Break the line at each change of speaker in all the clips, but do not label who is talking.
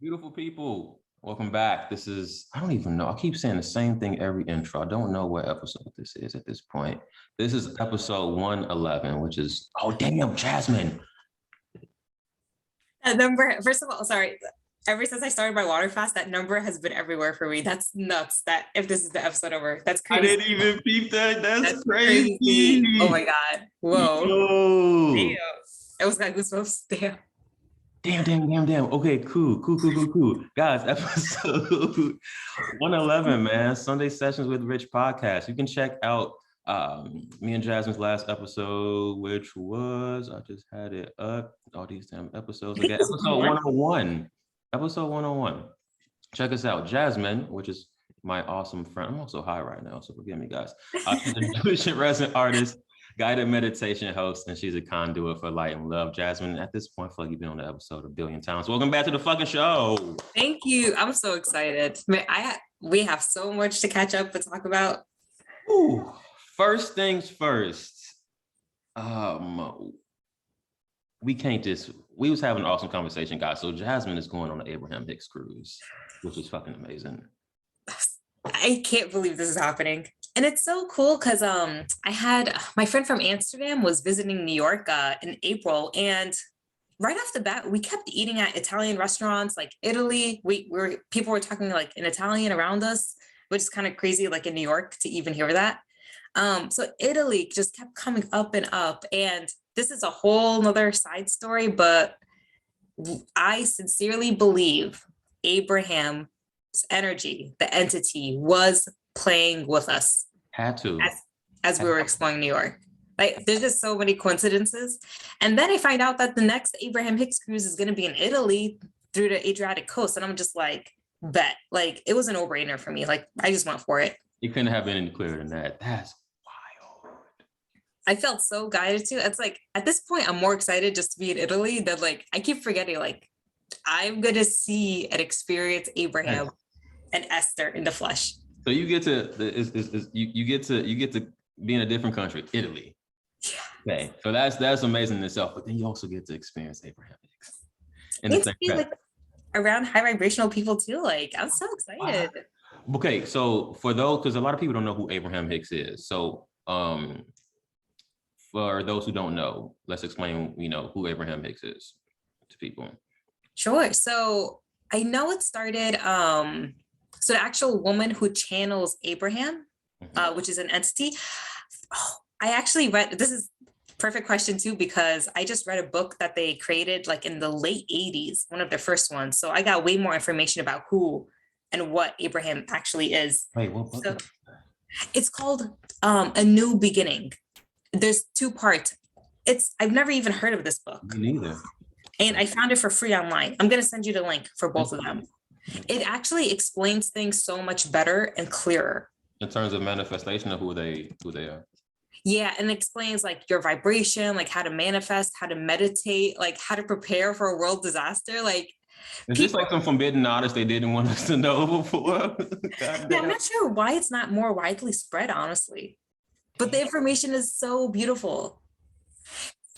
Beautiful people, welcome back. This is, I don't even know. I keep saying the same thing every intro. I don't know what episode this is at this point. This is episode 111, which is, oh, damn, Jasmine.
That number, first of all, sorry. Ever since I started my water fast, that number has been everywhere for me. That's nuts. That if this is the episode over, that's
I
crazy.
didn't even peep that. That's
Crazy. Oh my
crazy.
God. Whoa. Damn.
Yo.
It was got goosebumps. Damn.
Damn. Okay, cool. Guys, episode 111, man. Sunday Sessions with Rich podcast. You can check out me and Jasmine's last episode, which was, I just had it up, all these damn episodes again. Episode 101. Episode 101. Check us out. Jasmine, which is my awesome friend. I'm also high right now, so forgive me, guys. She's a Jushin resin artist, guided meditation host, and she's a conduit for light and love. Jasmine, at this point, I feel like you've been on the episode a billion times. Welcome back to the fucking show.
Thank you. I'm so excited. We have so much to catch up and talk about.
Ooh. First things first. We was having an awesome conversation, guys. So Jasmine is going on the Abraham Hicks cruise, which is fucking amazing.
I can't believe this is happening. And it's so cool because I had my friend from Amsterdam was visiting New York in April, and right off the bat, we kept eating at Italian restaurants like Italy. People were talking like in Italian around us, which is kind of crazy, like in New York to even hear that. So Italy just kept coming up and up, and this is a whole nother side story, but I sincerely believe Abraham's energy, the entity, was playing with us.
Had to.
As we were exploring New York. Like, there's just so many coincidences. And then I find out that the next Abraham Hicks cruise is going to be in Italy through the Adriatic coast. And I'm just like, bet. Like, it was a no-brainer for me. Like, I just went for it.
You couldn't have been any clearer than that. That's wild.
I felt so guided to. It's like, at this point, I'm more excited just to be in Italy than like, I keep forgetting, like, I'm going to see and experience Abraham and Esther in the flesh.
So you get to you get to be in a different country, Italy. Yeah. Okay, so that's amazing in itself. But then you also get to experience Abraham Hicks. And it's
like around high vibrational people too. Like, I'm so excited.
Wow. Okay, so for those, because a lot of people don't know who Abraham Hicks is. So for those who don't know, let's explain, who Abraham Hicks is to people.
Sure. So I know it started. So the actual woman who channels Abraham, which is an entity. Oh, I actually read, this is perfect question too, because I just read a book that they created like in the late 80s, one of their first ones. So I got way more information about who and what Abraham actually is.
Wait, what book?
So it's called A New Beginning. There's 2 parts. I've never even heard of this book.
Me neither.
And I found it for free online. I'm going to send you the link for both of them. It actually explains things so much better and clearer.
In terms of manifestation of who they are.
Yeah, and it explains like your vibration, like how to manifest, how to meditate, like how to prepare for a world disaster. Like,
is this like some forbidden knowledge they didn't want us to know before?
Yeah, I'm not sure why it's not more widely spread, honestly. But the information is so beautiful.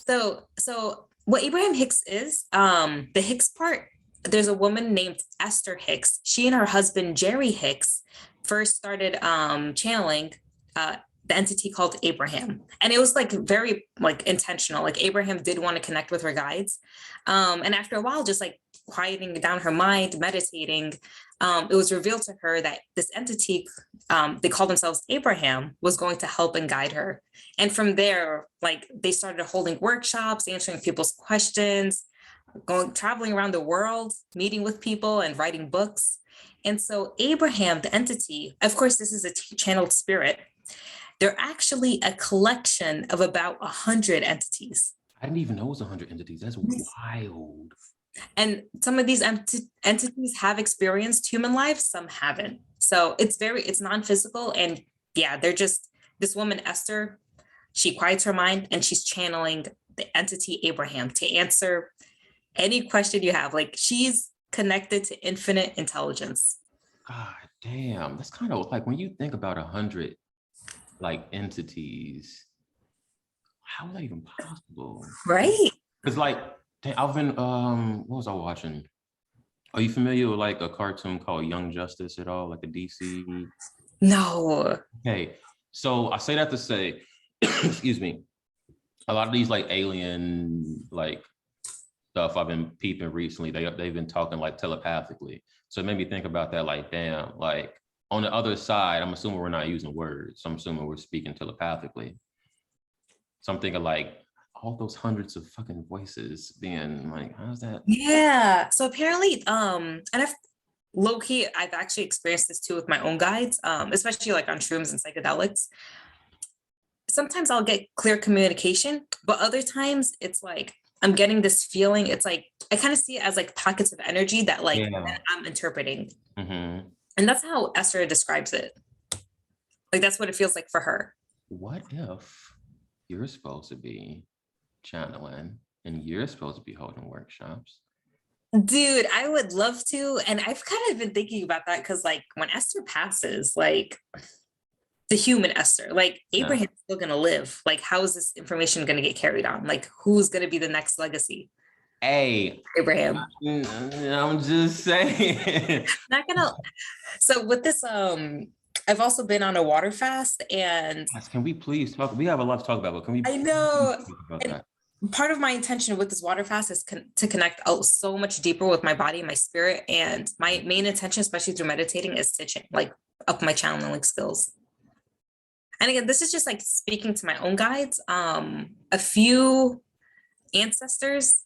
So what Abraham Hicks is, the Hicks part, there's a woman named Esther Hicks. She and her husband, Jerry Hicks, first started channeling the entity called Abraham. And it was like very like intentional. Like Abraham did want to connect with her guides. And after a while, just like quieting down her mind, meditating, it was revealed to her that this entity, they called themselves Abraham, was going to help and guide her. And from there, like they started holding workshops, answering people's questions, traveling around the world, meeting with people and writing books. And so Abraham, the entity, of course, this is a channeled spirit. They're actually a collection of about 100 entities.
I didn't even know it was 100 entities. That's wild.
And some of these entities have experienced human life, some haven't. So it's non-physical. And yeah, they're just, this woman, Esther, she quiets her mind and she's channeling the entity Abraham to answer any question you have. Like, she's connected to infinite intelligence.
God damn, that's kind of like when you think about 100 like entities, how is that even possible?
Right.
Because like, I've been what was I watching? Are you familiar with like a cartoon called Young Justice at all? Like a DC?
No.
Okay, so I say that to say, excuse me, a lot of these like alien like stuff I've been peeping recently, they've been talking like telepathically. So it made me think about that, like, damn, like on the other side, I'm assuming we're not using words. I'm assuming we're speaking telepathically. So I'm thinking like all those hundreds of fucking voices being like, how's that?
Yeah. So apparently, and I've low key, I've actually experienced this too with my own guides, especially like on shrooms and psychedelics. Sometimes I'll get clear communication, but other times it's like I'm getting this feeling. It's like I kind of see it as like pockets of energy that like
Yeah.
I'm interpreting.
Mm-hmm.
And that's how Esther describes it. Like that's what it feels like for her.
What if you're supposed to be channeling and you're supposed to be holding workshops?
Dude, I would love to. And I've kind of been thinking about that because like when Esther passes, like the human Esther, like
Yeah.
Abraham's still gonna live. Like, how is this information gonna get carried on? Like, who's gonna be the next legacy?
Hey,
Abraham.
I'm just saying.
Not gonna. So with this, I've also been on a water fast, and
Yes, can we please talk? We have a lot to talk about, but can we
I
please
know.
talk about
And
that?
part of my intention with this water fast is to connect out so much deeper with my body and my spirit. And my main intention, especially through meditating, is to like up my channeling skills. And again, this is just like speaking to my own guides. A few ancestors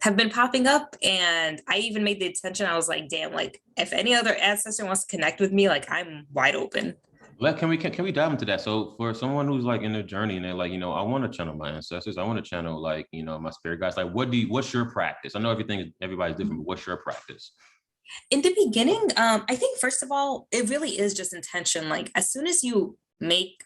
have been popping up, and I even made the intention. I was like, damn, like if any other ancestor wants to connect with me, like I'm wide open.
Can we dive into that? So for someone who's like in their journey and they're like, I want to channel my ancestors, I want to channel like, my spirit guides. Like, what's your practice? I know everybody's different, but what's your practice?
In the beginning, I think first of all, it really is just intention. Like as soon as you make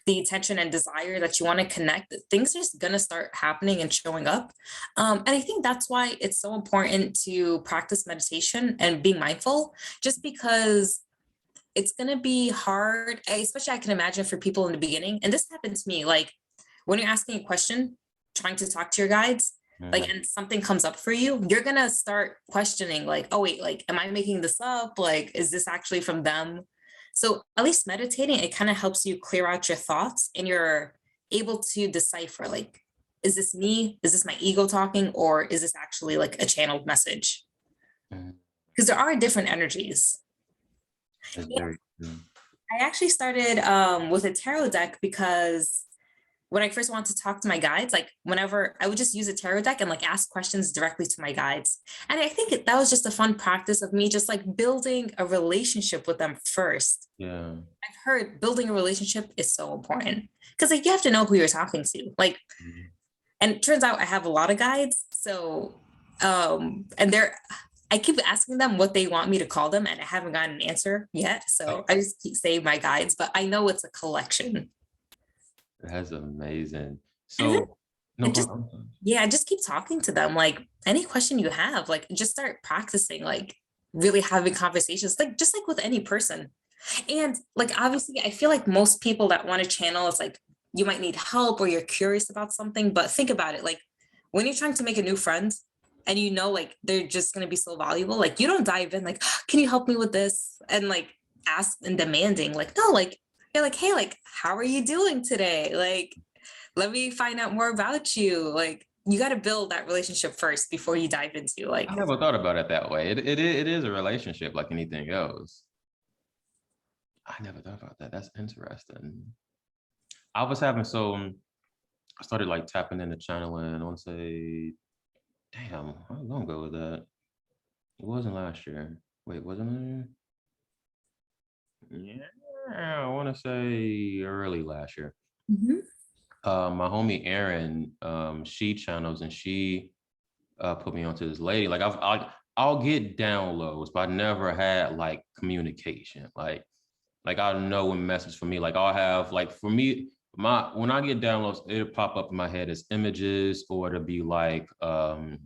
the intention and desire that you want to connect, things are just gonna start happening and showing up. And I think that's why it's so important to practice meditation and being mindful, just because it's gonna be hard, especially I can imagine for people in the beginning. And this happened to me, like when you're asking a question, trying to talk to your guides, like, and something comes up for you, you're gonna start questioning, like, oh wait, like, am I making this up? Like, is this actually from them? So at least meditating, it kind of helps you clear out your thoughts and you're able to decipher, like, is this me? Is this my ego talking? Or is this actually like a channeled message? Because there are different energies.
That's very true.
I actually started with a tarot deck because when I first wanted to talk to my guides, like whenever I would just use a tarot deck and like ask questions directly to my guides. And I think that was just a fun practice of me just like building a relationship with them first.
Yeah.
I've heard building a relationship is so important because like you have to know who you're talking to. Like, and it turns out I have a lot of guides. So, and I keep asking them what they want me to call them, and I haven't gotten an answer yet. So I just keep saying my guides, but I know it's a collection.
That's amazing. So, no,
just keep talking to them. Like any question you have, like just start practicing, like really having conversations, like just like with any person. And like obviously, I feel like most people that want to channel, it's like you might need help or you're curious about something. But think about it, like when you're trying to make a new friend, and like they're just gonna be so valuable, like you don't dive in like, oh, can you help me with this? And like ask and demanding, like, no, like you're like, hey, like, how are you doing today? Like, let me find out more about you. Like, you got to build that relationship first before you dive into like.
I never thought about it that way. It is a relationship like anything else. I never thought about that. That's interesting. I was having I started like tapping into channeling. I want to say, damn, how long ago was that? It wasn't last year. Wait, wasn't it? Yeah, I want to say early last year. My homie Erin, she channels and she put me onto this lady. Like I'll get downloads, but I never had like communication. Like I'll know a message for me. Like I'll have like for me, when I get downloads, it'll pop up in my head as images or it'll be like a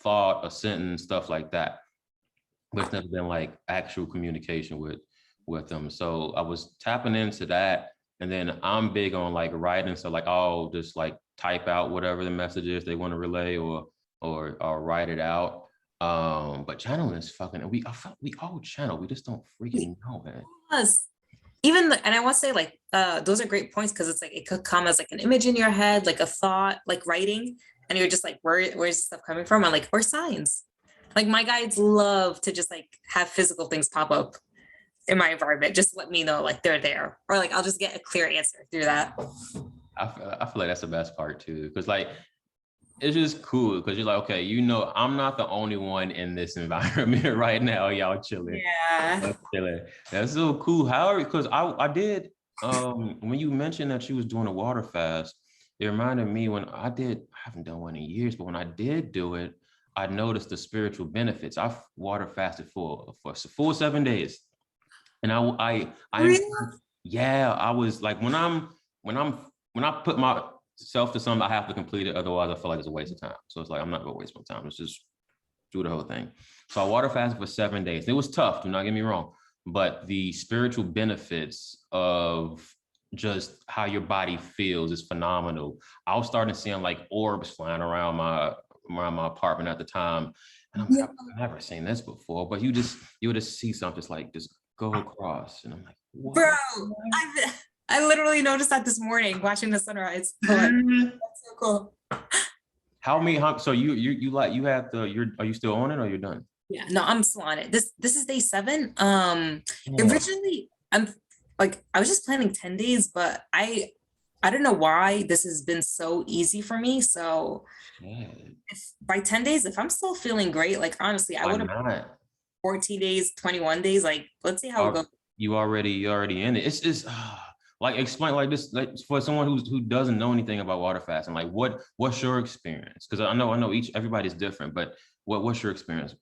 thought, a sentence, stuff like that. But it's never been like actual communication with them. So I was tapping into that. And then I'm big on like writing. So like I'll just like type out whatever the message is they want to relay or I'll write it out. But channeling is fucking, we all channel, we just don't freaking know, man.
Yes. Even and I want to say like those are great points because it's like it could come as like an image in your head, like a thought, like writing, and you're just like, where's this stuff coming from? I'm like, or signs. Like my guides love to just like have physical things pop up in my environment. Just let me know like they're there, or like I'll just get a clear answer through that.
I feel like that's the best part too, because like it's just cool because you're like, okay, you know, I'm not the only one in this environment right now. Y'all chilling.
Yeah.
Chilling. That's so cool. How? Because I did when you mentioned that you was doing a water fast, it reminded me when I haven't done one in years, but when I did do it, I noticed the spiritual benefits. I water fasted for a full 7 days. And I
Really?
yeah, I was like when I put myself to something, I have to complete it. Otherwise, I feel like it's a waste of time. So it's like I'm not gonna waste my time. Let's just do the whole thing. So I water fasted for 7 days. It was tough, do not get me wrong, but the spiritual benefits of just how your body feels is phenomenal. I was starting seeing like orbs flying around my apartment at the time. And I'm like, I've never seen this before, but you would just see something just like just go across. And I'm like, what?
Bro, I literally noticed that this morning watching the sunrise. That's so cool.
So you have are you still on it or you're done?
Yeah, no, I'm still on it. This is day 7. Originally I'm like I was just planning 10 days, but I don't know why this has been so easy for me. So if by 10 days, if I'm still feeling great, like honestly, I would have 14 days, 21 days. Like, let's see how it goes.
You already in it. It's just like explain like this, like for someone who doesn't know anything about water fasting, like what's your experience? Because I know everybody's different, but what's your experience?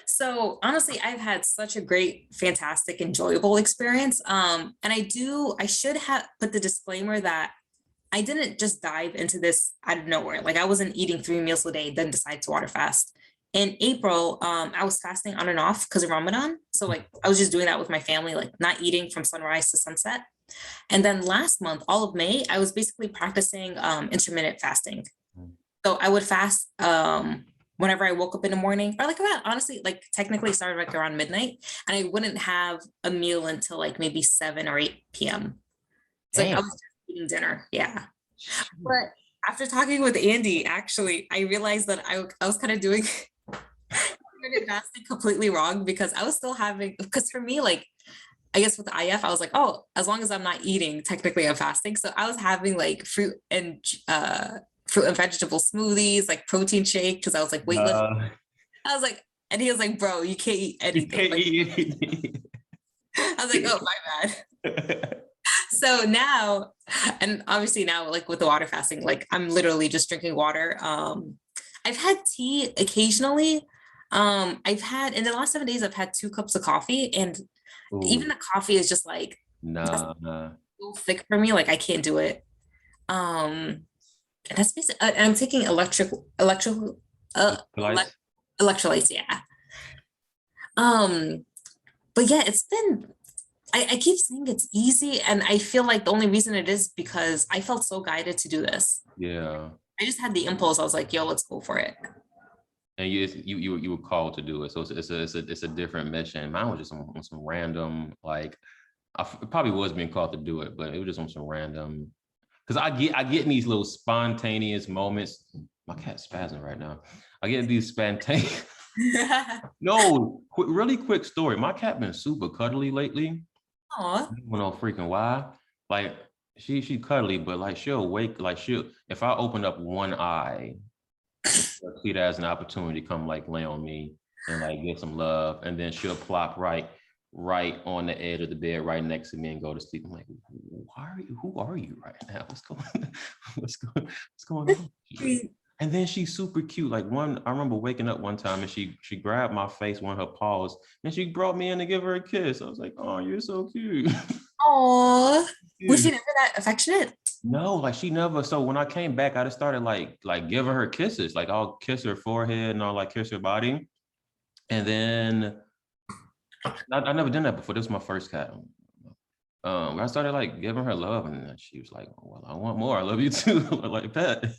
So honestly, I've had such a great, fantastic, enjoyable experience. And I should have put the disclaimer that I didn't just dive into this out of nowhere. Like I wasn't eating 3 meals a day, then decide to water fast. In April, I was fasting on and off because of Ramadan. So like I was just doing that with my family, like not eating from sunrise to sunset. And then last month, all of May, I was basically practicing intermittent fasting. So I would fast whenever I woke up in the morning, or like about honestly, like technically started like around midnight, and I wouldn't have a meal until like maybe 7 or 8 p.m. So like I was just eating dinner. Yeah. But after talking with Andy, actually, I realized that I was kind of doing fasting completely wrong because I was still having, because for me, like, I guess with the IF, I was like, oh, as long as I'm not eating, technically I'm fasting. So I was having like fruit and vegetable smoothies, like protein shake, because I was like weightlifting. I was like, and he was like, bro, you can't eat anything. You can't eat anything. I was like, oh, my bad. So now, and obviously now, like with the water fasting, like I'm literally just drinking water. I've had tea occasionally. I've had in the last 7 days, I've had 2 cups of coffee, and even the coffee is just like
so
thick for me. Like I can't do it. And that's basically. I'm taking electrolytes. Yeah. But yeah, it's been. I keep saying it's easy, and I feel like the only reason it is because I felt so guided to do this.
Yeah.
I just had the impulse. I was like, "Yo, let's go for it."
And you were called to do it, so it's a different mission. Mine was just on some random, like I probably was being called to do it, but it was just on some random. Because I get in these little spontaneous moments. My cat's spazzing right now. I get these spontaneous. No, really quick story. My cat been super cuddly lately.
Aww.
I don't know freaking why. Like she cuddly, but like she'll wake, like if I open up one eye, she'll see that as an opportunity to come like lay on me and like get some love, and then she'll plop right on the edge of the bed right next to me and go to sleep. I'm like, who are you right now? What's going on? And then she's super cute. Like I remember waking up one time and she grabbed my face, one of her paws, and she brought me in to give her a kiss. I was like, oh, you're so cute.
Aww. Was she never that affectionate?
No, like she never. So when I came back, I just started like giving her kisses. Like I'll kiss her forehead and I'll like kiss her body. And then I never done that before. This was my first cat. I started like giving her love, and she was like, well, I want more. I love you too. Like that.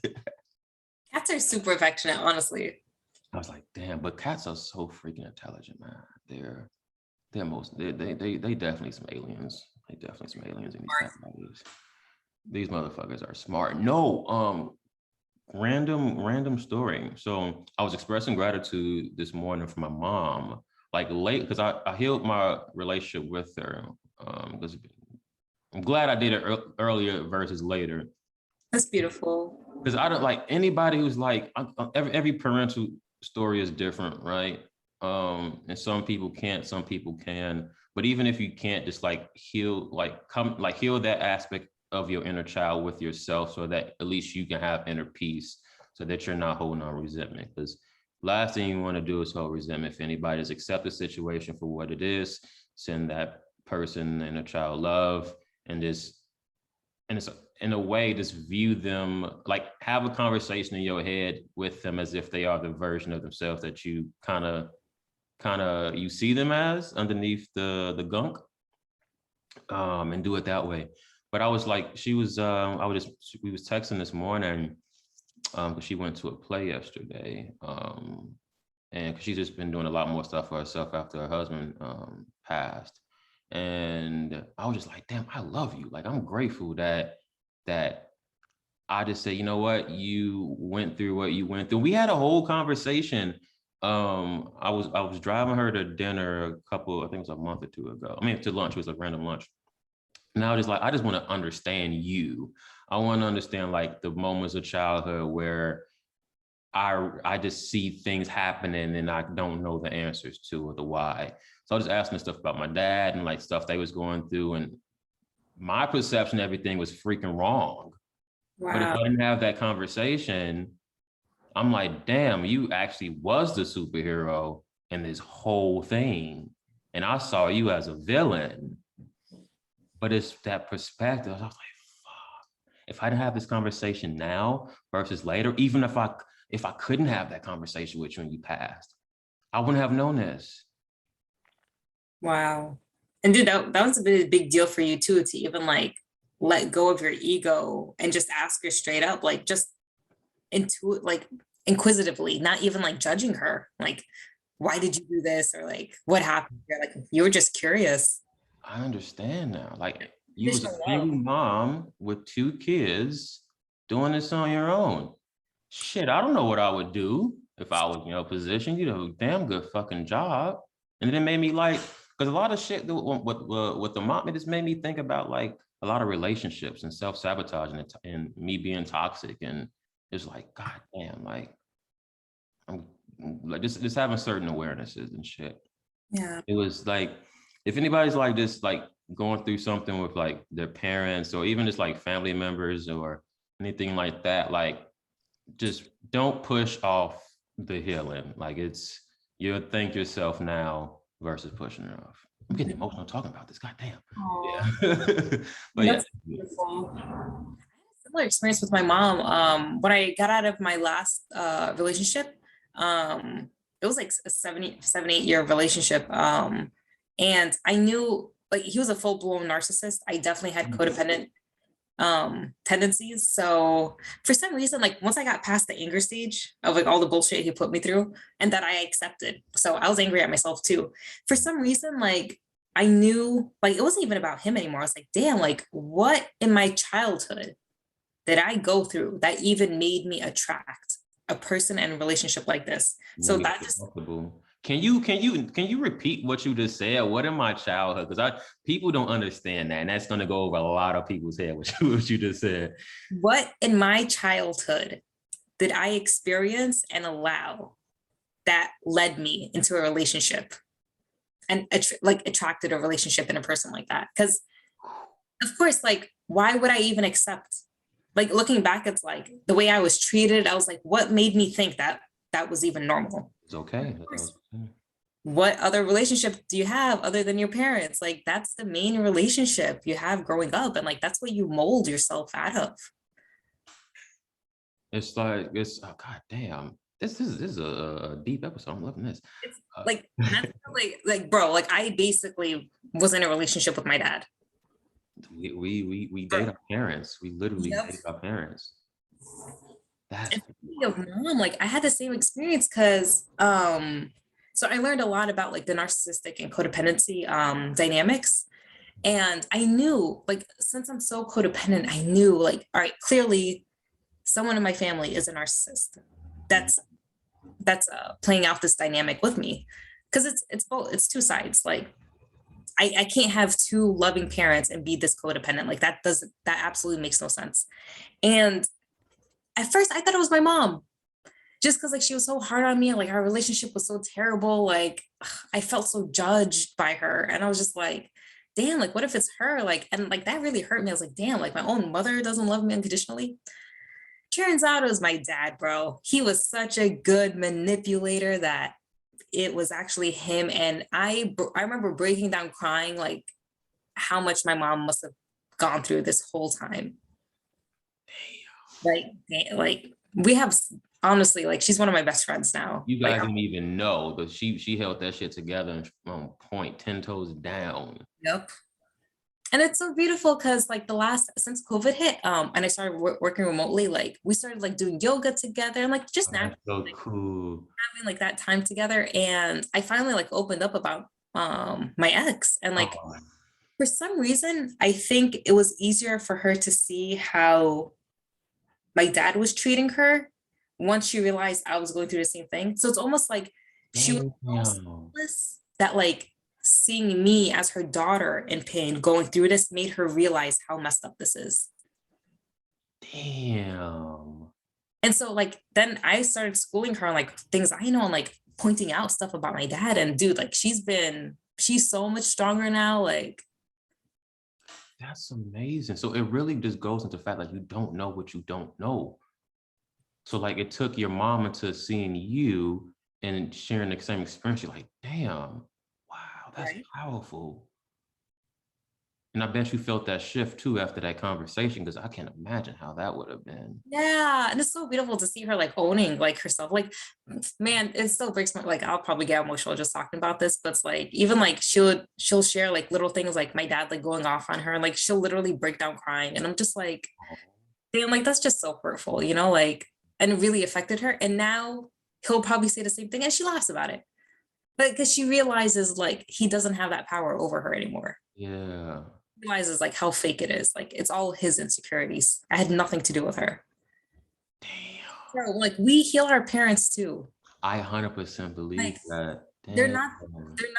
Cats are super affectionate, honestly.
I was like, damn, but cats are so freaking intelligent, man. They definitely some aliens. They definitely some aliens in these cat bodies. These motherfuckers are smart. No, random story. So I was expressing gratitude this morning for my mom, like late, because I healed my relationship with her. Because I'm glad I did it earlier versus later.
That's beautiful.
Because I don't like anybody who's like, every parental story is different, right? And some people can't, some people can. But even if you can't, just like heal, heal that aspect of your inner child with yourself, so that at least you can have inner peace, so that you're not holding on resentment. Because last thing you want to do is hold resentment. If anybody just accept the situation for what it is, send that person and a child love, and just, and it's in a way, just view them, like have a conversation in your head with them as if they are the version of themselves that you kind of you see them as underneath the gunk, and do it that way. But I was like, we was texting this morning, because she went to a play yesterday, and she's just been doing a lot more stuff for herself after her husband passed. And I was just like, damn, I love you. Like, I'm grateful that I just said, you know what, you went through what you went through. We had a whole conversation. I was driving her to dinner I think it was a month or two ago. I mean, to lunch. It was a random lunch. And I was just like, I just want to understand you. I want to understand like the moments of childhood where I just see things happening and I don't know the answers to or the why. So I was asking stuff about my dad and like stuff they was going through, and my perception of everything was freaking wrong. Wow. But if I didn't have that conversation, I'm like, damn, you actually was the superhero in this whole thing. And I saw you as a villain. But it's that perspective. I was like, fuck. If I didn't have this conversation now versus later, even if I couldn't have that conversation with you when you passed, I wouldn't have known this.
Wow. And dude, that was a big deal for you too, to even like let go of your ego and just ask her straight up, like just inquisitively, not even like judging her, like, why did you do this, or like what happened here? Like, you were just curious.
I understand now. Like, you was a single mom with 2 kids doing this on your own. Shit, I don't know what I would do if I was in your position. You do a damn good fucking job. And it made me like, because a lot of shit with the mom, it just made me think about like a lot of relationships and self-sabotage and me being toxic. And it's like, god damn, like I'm like just having certain awarenesses and shit.
Yeah.
It was like, if anybody's like this, like going through something with like their parents or even just like family members or anything like that, like just don't push off the healing. Like, it's, you'll thank yourself now versus pushing it off. I'm getting emotional talking about this. God damn. Yeah. But
that's beautiful. I had a similar experience with my mom. When I got out of my last relationship, it was like a 7-8 year relationship. And I knew like he was a full-blown narcissist. I definitely had codependent tendencies. So for some reason, like once I got past the anger stage of like all the bullshit he put me through, and that I accepted, so I was angry at myself too. For some reason, like I knew like it wasn't even about him anymore. I was like, damn, like what in my childhood did I go through that even made me attract a person and a relationship like this? So that just
can you repeat what you just said? What in my childhood? Because people don't understand that, and that's going to go over a lot of people's head. What you just said.
What in my childhood did I experience and allow that led me into a relationship and attracted a relationship in a person like that? Because of course, like why would I even accept? Like looking back, it's like the way I was treated. I was like, what made me think that that was even normal?
It's okay.
What other relationship do you have other than your parents? Like that's the main relationship you have growing up, and like that's what you mold yourself out of.
It's like, it's, oh god damn, this is a deep episode. I'm loving this.
It's like that's like bro, like I basically was in a relationship with my dad.
We date our parents. We literally date our parents. That's
Speaking of mom, like I had the same experience because so I learned a lot about like the narcissistic and codependency dynamics. And I knew, like, since I'm so codependent, I knew, like, all right, clearly someone in my family is a narcissist. That's playing out this dynamic with me, because it's both, it's two sides. Like, I can't have two loving parents and be this codependent. Like that absolutely makes no sense. And at first, I thought it was my mom, just because like she was so hard on me, and like our relationship was so terrible. Like I felt so judged by her, and I was just like, damn, like what if it's her? Like, and like that really hurt me. I was like, damn, like my own mother doesn't love me unconditionally. Turns out it was my dad, bro. He was such a good manipulator that it was actually him. And I remember breaking down crying, like how much my mom must have gone through this whole time. Like we have, honestly, like she's one of my best friends now.
you
Like,
guys didn't even know, but she held that shit together on point, 10 toes down.
yep. And it's so beautiful because like the last, since COVID hit, and I started working remotely, like we started like doing yoga together and like just
Oh, that's so
like,
cool.
having like that time together. And I finally like opened up about my ex, and like
Oh,
for some reason I think it was easier for her to see how my dad was treating her once she realized I was going through the same thing. So it's almost like she was so
damn.
selfless that like seeing me as her daughter in pain going through this made her realize how messed up this is.
Damn.
And so like then I started schooling her on like things I know, and like pointing out stuff about my dad. And dude, like she's so much stronger now. Like
That's amazing. So it really just goes into the fact like you don't know what you don't know. So like it took your mom into seeing you and sharing the same experience. You're like, damn, wow, that's
right.
powerful. And I bet you felt that shift too after that conversation, because I can't imagine how that would have been.
Yeah, and it's so beautiful to see her like owning like herself. Like, man, it still breaks my, like I'll probably get emotional just talking about this, but it's like even like she'll share like little things like my dad like going off on her, and like she'll literally break down crying, and I'm just like, damn, like that's just so hurtful, like, and it really affected her. And now he'll probably say the same thing, and she laughs about it, but because she realizes like he doesn't have that power over her anymore.
Yeah.
Realizes like how fake it is. Like it's all his insecurities. I had nothing to do with her.
Damn.
Bro, like we heal our parents too.
I 100% believe
Like
that.
they're
Damn.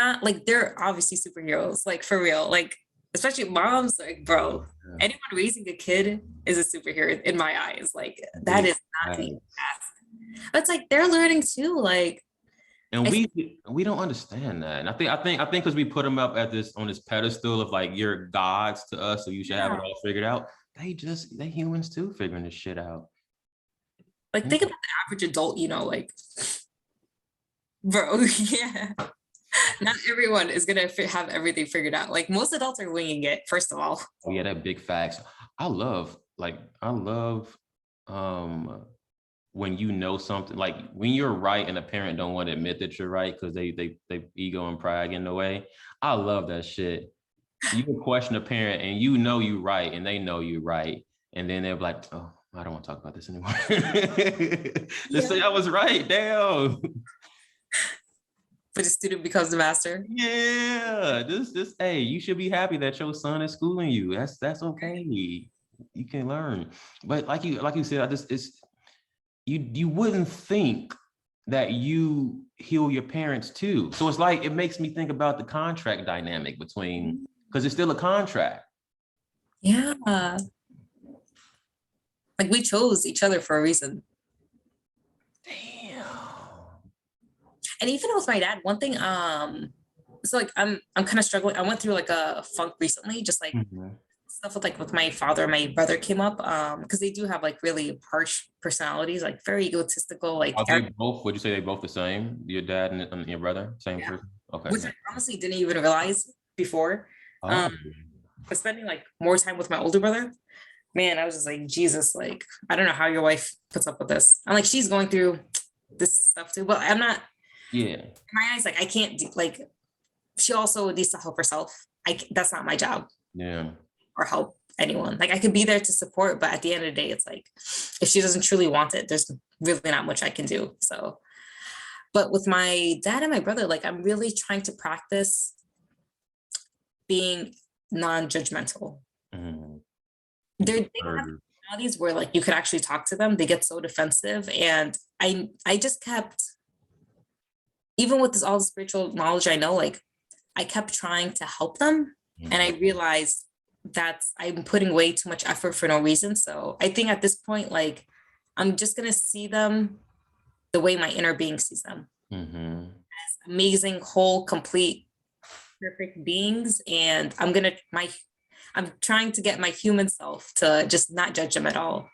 not, like they're obviously superheroes, like for real. Like especially moms, like bro,
Yeah.
anyone raising a kid is a superhero in my eyes. Like that
Big
is not to be
facts.
asked. But it's like they're learning too. Like
And
I
we don't understand that. And I think because we put them up at this on this pedestal of like you're gods to us, so you should have it
yeah.
all figured out. They humans too figuring this shit out.
Like think about the average adult, like bro, yeah. Not everyone is gonna have everything figured out. Like most adults are winging it, first of all.
Oh yeah, that big facts. I love um when you know something, like when you're right and a parent don't want to admit that you're right because they ego and pride get in the way. I love that shit. You can question a parent and you know you right and they know you right. And then they're like, oh, I don't want to talk about this anymore. Just say I was right. Damn.
But the student becomes the master.
Yeah. This hey, you should be happy that your son is schooling you. That's okay. You can learn. But like you said, you wouldn't think that you heal your parents too. So it's like, it makes me think about the contract dynamic between, because it's still a contract.
Yeah. Like we chose each other for a reason.
Damn.
And even with my dad, one thing, so like I'm kind of struggling. I went through like a funk recently, just like
Mm-hmm.
stuff with my father and my brother came up, because they do have like really harsh personalities, like very egotistical, like
Are they both, would you say they both the same? Your dad and your brother, same
yeah.
person? Okay.
Which I honestly didn't even realize before.
Oh.
But spending like more time with my older brother, man, I was just like, Jesus, like, I don't know how your wife puts up with this. I'm like, she's going through this stuff too. But I'm not,
Yeah.
in my eyes, like, I can't do, like, she also needs to help herself. That's not my job
Yeah.
or help. anyone. Like I could be there to support, but at the end of the day, it's like, if she doesn't truly want it, there's really not much I can do. So, but with my dad and my brother, like I'm really trying to practice being non-judgmental. They have personalities where like you could actually talk to them. They get so defensive. And I just kept, even with all the spiritual knowledge I know, like I kept trying to help them. And I realized that I'm putting way too much effort for no reason. So I think at this point, like I'm just gonna see them the way my inner being sees them. As amazing, whole, complete, perfect beings. And I'm trying to get my human self to just not judge them at all.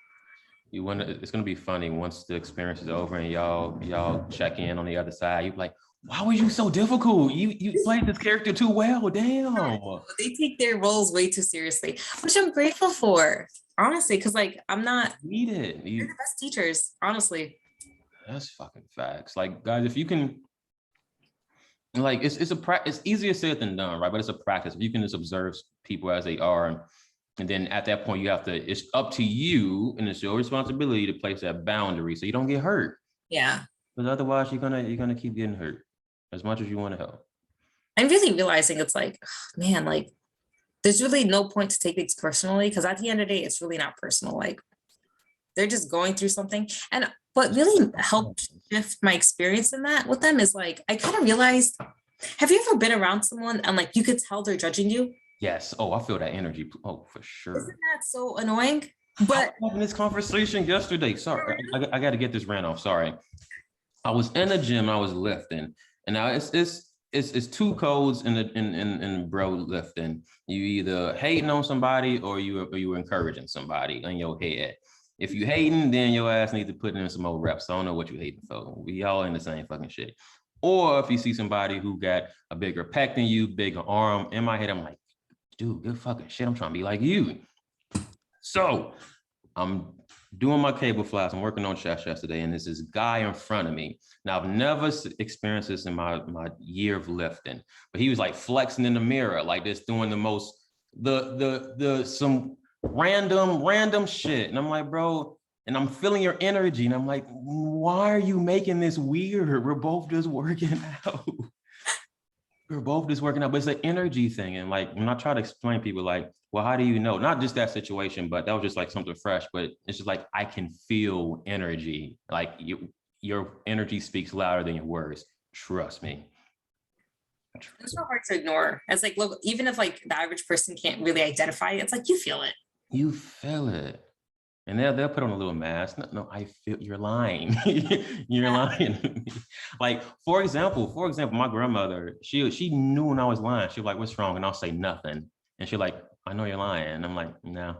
It's gonna be funny once the experience is over and y'all check in on the other side. You're like, why was you so difficult? You played this character too well. Damn.
They take their roles way too seriously, which I'm grateful for, honestly, because like I'm not
needed.
You're the best teachers, honestly.
That's fucking facts. Like, guys, if you can, like, it's easier said than done, right? But it's a practice. If you can just observe people as they are, and then at that point, it's up to you, and it's your responsibility to place that boundary so you don't get hurt.
Yeah.
Because otherwise, you're gonna keep getting hurt as much as you want to help.
I'm really realizing it's like, man, like there's really no point to take things personally, because at the end of the day, it's really not personal. Like they're just going through something. And what really helped shift my experience in that with them is like, I kind of realized, have you ever been around someone and like you could tell they're judging you?
Yes. Oh, I feel that energy. Oh, for sure.
Isn't that so annoying? But
I was having this conversation yesterday. Sorry, I got to get this ran off. Sorry. I was in the gym. I was lifting, and now it's two codes in bro lifting. You either hating on somebody or you encouraging somebody in your head. If you hating, then your ass need to put in some more reps. I don't know what you hating for. We all in the same fucking shit. Or if you see somebody who got a bigger pec than you, bigger arm, in my head, I'm like, dude, good fucking shit. I'm trying to be like you. So I'm doing my cable flies. I'm working on chest yesterday, and there's this guy in front of me. Now, I've never experienced this in my year of lifting, but he was like flexing in the mirror, like this, doing the most, some random shit. And I'm like, bro, and I'm feeling your energy. And I'm like, why are you making this weird? We're both just working out. We're both just working out, but it's an energy thing. And like, when I try to explain to people like, well, how do you know? Not just that situation, but that was just like something fresh, but it's just like, I can feel energy. Like your energy speaks louder than your words. Trust me.
It's so hard to ignore. It's like, look, even if like the average person can't really identify it, it's like, you feel it.
You feel it. And they'll put on a little mask. No, I feel you're lying. You're lying. Like, for example, my grandmother, she knew when I was lying. She was like, what's wrong? And I'll say nothing. And she's like, I know you're lying. And I'm like, no.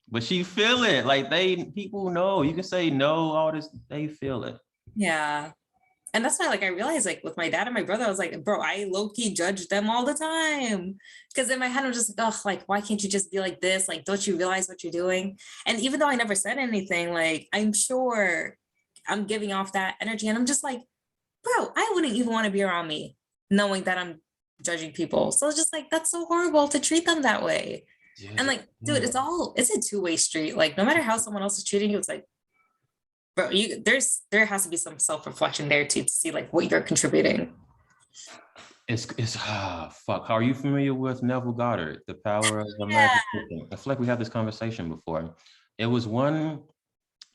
But she feel it. Like people know. You can say no, all this, they feel it.
Yeah. And that's why, like, I realized, like, with my dad and my brother, I was like, bro, I low-key judge them all the time. Because in my head, I'm just like, oh, like, why can't you just be like this? Like, don't you realize what you're doing? And even though I never said anything, like, I'm sure I'm giving off that energy. And I'm just like, bro, I wouldn't even want to be around me knowing that I'm judging people. So it's just like, that's so horrible to treat them that way. Yeah. And like, dude, it's a two-way street. Like, no matter how someone else is treating you, it's like, bro, there has to be some self-reflection there too, to see like what you're contributing.
It's fuck. How are you familiar with Neville Goddard, The Power of the Magic System? I feel like we had this conversation before. It was one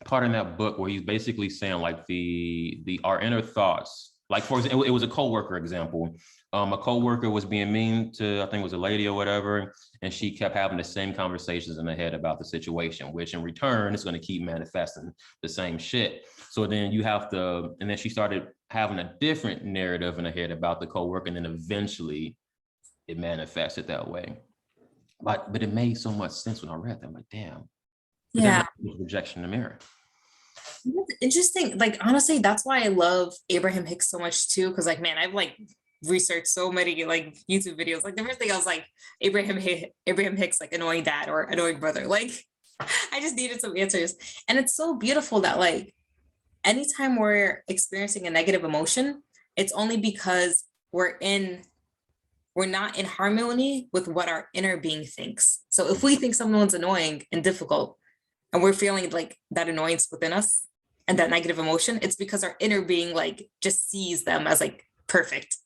part in that book where he's basically saying like our inner thoughts. Like, for example, it was a coworker example. A coworker was being mean to, I think it was a lady or whatever, and she kept having the same conversations in her head about the situation, which in return is going to keep manifesting the same shit. So then and then she started having a different narrative in her head about the coworker, and then eventually it manifested that way. But it made so much sense when I read that. I'm like, damn. But
yeah.
Rejection in the mirror.
It's interesting. Like, honestly, that's why I love Abraham Hicks so much too. Cause like, man, I've like researched so many like YouTube videos. Like the first thing I was like, Abraham Hicks, like annoying dad or annoying brother. Like I just needed some answers. And it's so beautiful that like, anytime we're experiencing a negative emotion, it's only because we're in we're not in harmony with what our inner being thinks. So if we think someone's annoying and difficult, and we're feeling like that annoyance within us and that negative emotion, it's because our inner being like just sees them as like perfect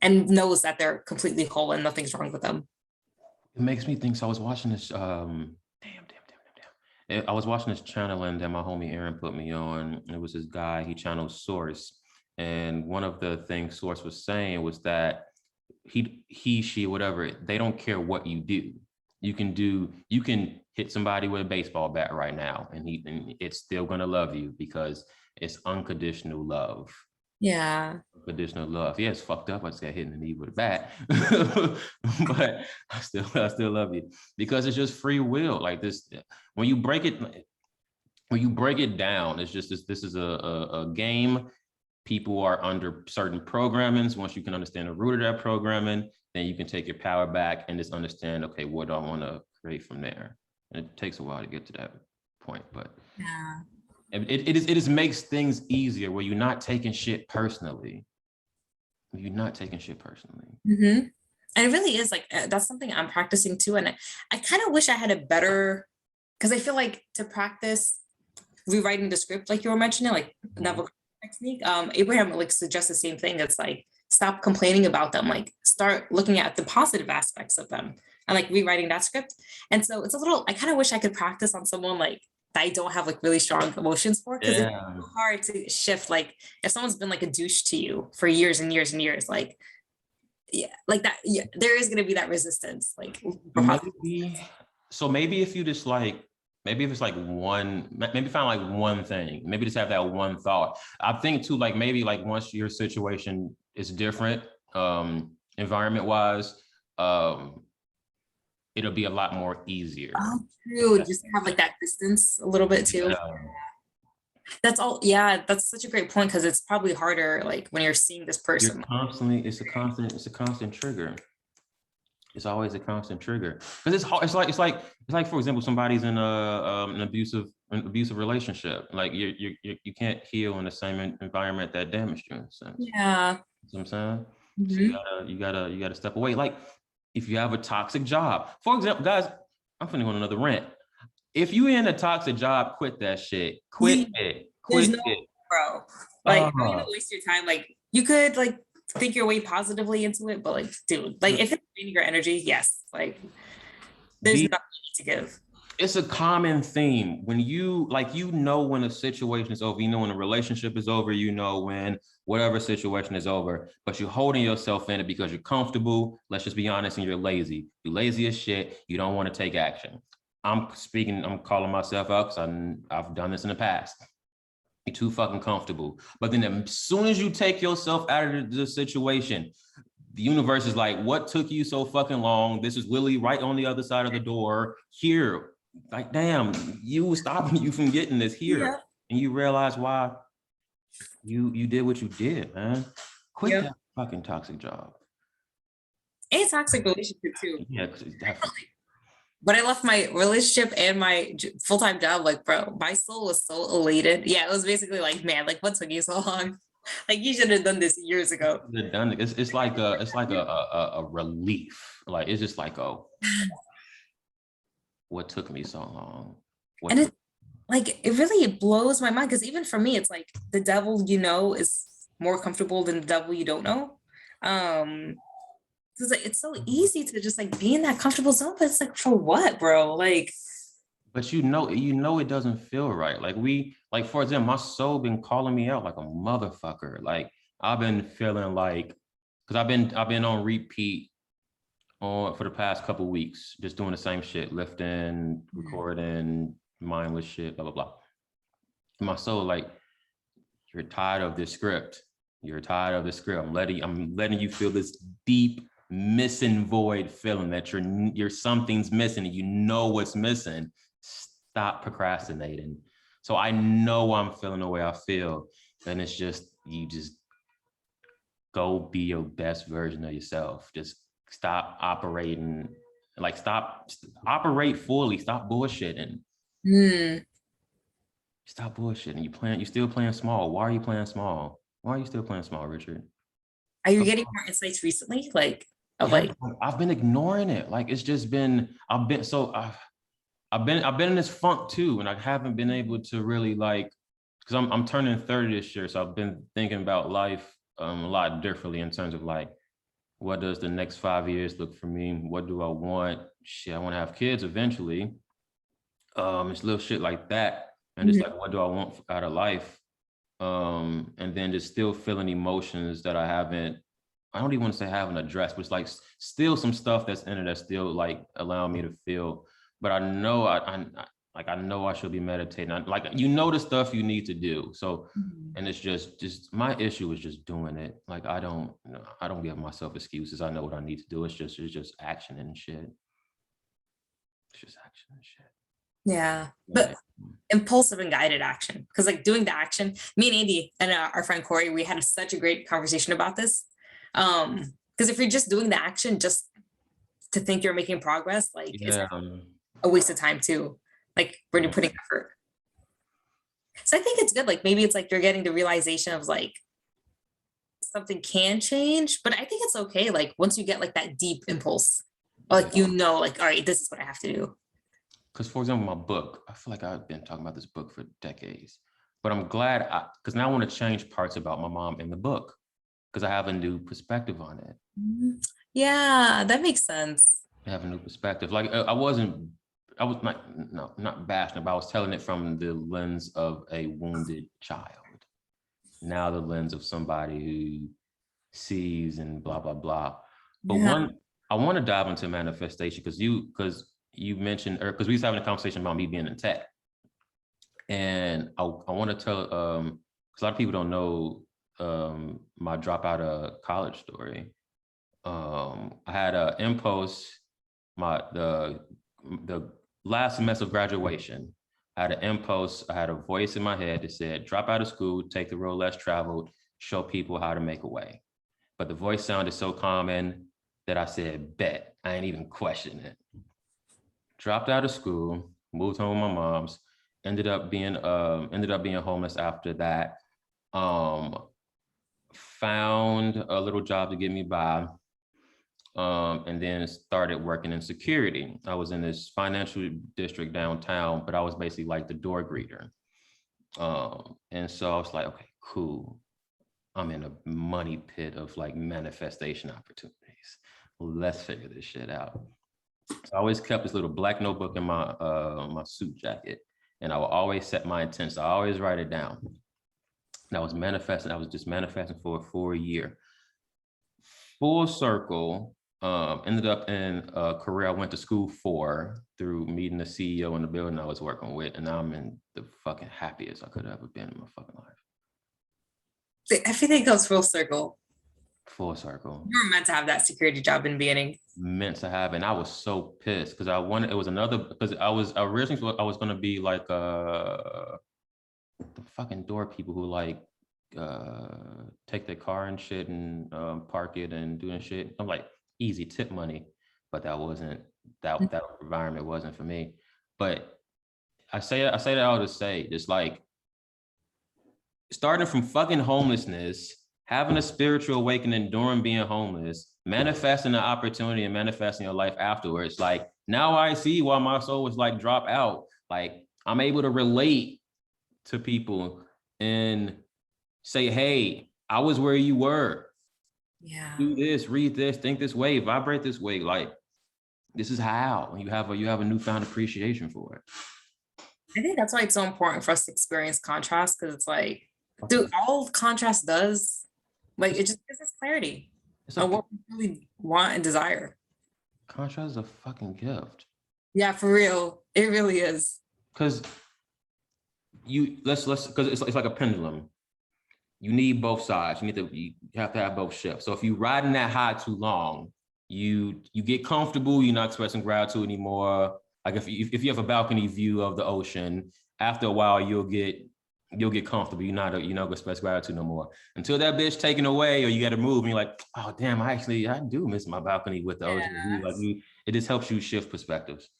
and knows that they're completely whole and nothing's wrong with them.
It makes me think. So I was watching this. I was watching this channel and then my homie Aaron put me on. It was this guy. He channeled Source, and one of the things Source was saying was that she, whatever, they don't care what you do. You can hit somebody with a baseball bat right now, and it's still gonna love you because it's unconditional love.
Yeah.
Unconditional love. Yeah, it's fucked up. I just got hit in the knee with a bat, but I still love you because it's just free will. Like this, when you break it down, it's just this is a game. People are under certain programmings. Once you can understand the root of that programming, then you can take your power back and just understand, okay, what do I want to create from there? And it takes a while to get to that point, but
Yeah.
it just makes things easier where you're not taking shit personally. You're not taking shit personally.
Mm-hmm. And it really is like, that's something I'm practicing too. And I kind of wish I had a better, because I feel like to practice rewriting the script, like you were mentioning, like novel technique, Abraham like suggests the same thing. It's like, stop complaining about them, like start looking at the positive aspects of them and like rewriting that script. And so it's a little, I kind of wish I could practice on someone like that I don't have like really strong emotions for, because it's so hard to shift. Like if someone's been like a douche to you for years and years and years, like, yeah, like that, yeah, there is going to be that resistance. Like
maybe if you just like, maybe if it's like maybe find like one thing, maybe just have that one thought. I think too, like maybe like once your situation is different, environment wise, it'll be a lot more easier.
Oh, true. Just have like that distance a little bit too. That's all. Yeah, that's such a great point, because it's probably harder like when you're seeing this person.
You're constantly, it's a constant trigger. It's always a constant trigger because it's hard. It's like for example, somebody's in an abusive relationship. Like you can't heal in the same environment that damaged you. In a sense.
Yeah.
You know what I'm saying? Mm-hmm. So you gotta step away. Like if you have a toxic job, for example, guys, I'm finna go on another rant. If you in a toxic job, quit that shit. Quit it.
Bro. Like, don't even waste your time. Like, you could like think your way positively into it, but like, dude, like if it's draining your energy, yes, like there's nothing to give.
It's a common theme when you like, when a situation is over, when a relationship is over, when whatever situation is over, but you're holding yourself in it because you're comfortable. Let's just be honest, and you're lazy. You're lazy as shit. You don't want to take action. I'm calling myself out because I've done this in the past. You're too fucking comfortable. But then as soon as you take yourself out of the situation, the universe is like, what took you so fucking long? This is Willie right on the other side of the door here. Like, damn, you was stopping you from getting this here. Yeah. And you realize why you did what you did, man. Quit that fucking toxic job.
A toxic relationship too.
Yeah, definitely.
But I left my relationship and my full-time job, like, bro, my soul was so elated. Yeah, it was basically like, man, like, what took you so long? Like, you should have done this years ago.
It's like a relief. Like, it's just like, oh, what took me so long?
And it, like, it really blows my mind, because even for me, it's like the devil is more comfortable than the devil you don't know. It's so easy to just like be in that comfortable zone, but it's like, for what, bro? Like,
but it doesn't feel right. Like for example, my soul been calling me out like a motherfucker. Like I've been feeling like, because I've been on repeat for the past couple of weeks, just doing the same shit, lifting, recording, mindless shit, blah blah blah. And my soul like, you're tired of this script. You're tired of this script. I'm letting you feel this deep missing void feeling that you're something's missing and you know what's missing. Stop procrastinating. So I know I'm feeling the way I feel, and it's just, you just go be your best version of yourself. Just stop operating, like operate fully. Stop bullshitting. Stop bullshitting. You're still playing small. Why are you playing small? Why are you still playing small, Richard?
Are you getting more insights recently? Like of
Yeah,
like,
I've been ignoring it. Like it's just been, I've been in this funk too, and I haven't been able to really like, because I'm turning 30 this year, so I've been thinking about life a lot differently in terms of like, what does the next 5 years look for me? What do I want? Shit, I want to have kids eventually. It's little shit like that, and just like, what do I want out of life? And then just still feeling emotions that I don't even want to say haven't addressed, but it's like still some stuff that's in it that's still like allowing me to feel. But I know I know I should be meditating. The stuff you need to do. So, and it's just my issue is just doing it. Like I don't give myself excuses. I know what I need to do. It's just action and shit. It's just action and shit.
yeah, but impulsive and guided action. Because like doing the action, me and Andy and our friend Corey, we had such a great conversation about this. Because if you're just doing the action just to think you're making progress, like it's a waste of time too. Like when you're putting effort. So I think it's good. Like maybe it's like you're getting the realization of like something can change, but I think it's okay. Like once you get like that deep impulse, like like, all right, this is what I have to do.
Because for example, my book, I feel like I've been talking about this book for decades, but I'm glad because now I want to change parts about my mom in the book because I have a new perspective on it.
Yeah, that makes sense.
I have a new perspective. Like I was not bashing, but I was telling it from the lens of a wounded child. Now the lens of somebody who sees and blah, blah, blah. But I want to dive into manifestation because you mentioned, or because we was having a conversation about me being in tech. And I want to tell, because a lot of people don't know my dropout of college story. I had an impulse, the last semester of graduation. I had an impulse, I had a voice in my head that said, drop out of school, take the road less traveled, show people how to make a way. But the voice sounded so common that I said, bet, I ain't even question it. Dropped out of school, moved home with my mom's, ended up being homeless after that. Found a little job to get me by, and then started working in security. I was in this financial district downtown, but I was basically like the door greeter. And so I was like, okay, cool. I'm in a money pit of like manifestation opportunities. Let's figure this shit out. So I always kept this little black notebook in my my suit jacket, and I would always set my intents. I always write it down. And I was just manifesting for a year. Full circle, ended up in a career I went to school for through meeting the CEO in the building I was working with, and I'm in the fucking happiest I could have ever been in my fucking life.
Everything goes full circle.
Full circle.
You were meant to have that security job in the beginning.
Meant to have, and I was so pissed because I originally I was gonna be like the fucking door people who like take their car and shit and park it and doing shit. I'm like, easy tip money, but that environment wasn't for me. But I say that all to say, just like starting from fucking homelessness, having a spiritual awakening during being homeless, manifesting the opportunity and manifesting your life afterwards. Like now I see why my soul was like drop out. Like I'm able to relate to people and say, hey, I was where you were.
Yeah.
Do this, read this, think this way, vibrate this way. Like this is how you have a newfound appreciation for it.
I think that's why it's so important for us to experience contrast, because it's like, dude, all contrast does, like, it just gives us clarity on what we really want and desire.
Contrast is a fucking gift.
Yeah, for real. It really is.
Because because it's like a pendulum. You need both sides. You have to have both shifts. So if you're riding that high too long, you get comfortable, you're not expressing gratitude anymore. Like if you have a balcony view of the ocean, after a while you'll get comfortable. You're not gonna express gratitude no more until that bitch taken away or you got to move and you're like, oh damn, I do miss my balcony with the ocean. Like it just helps you shift perspectives.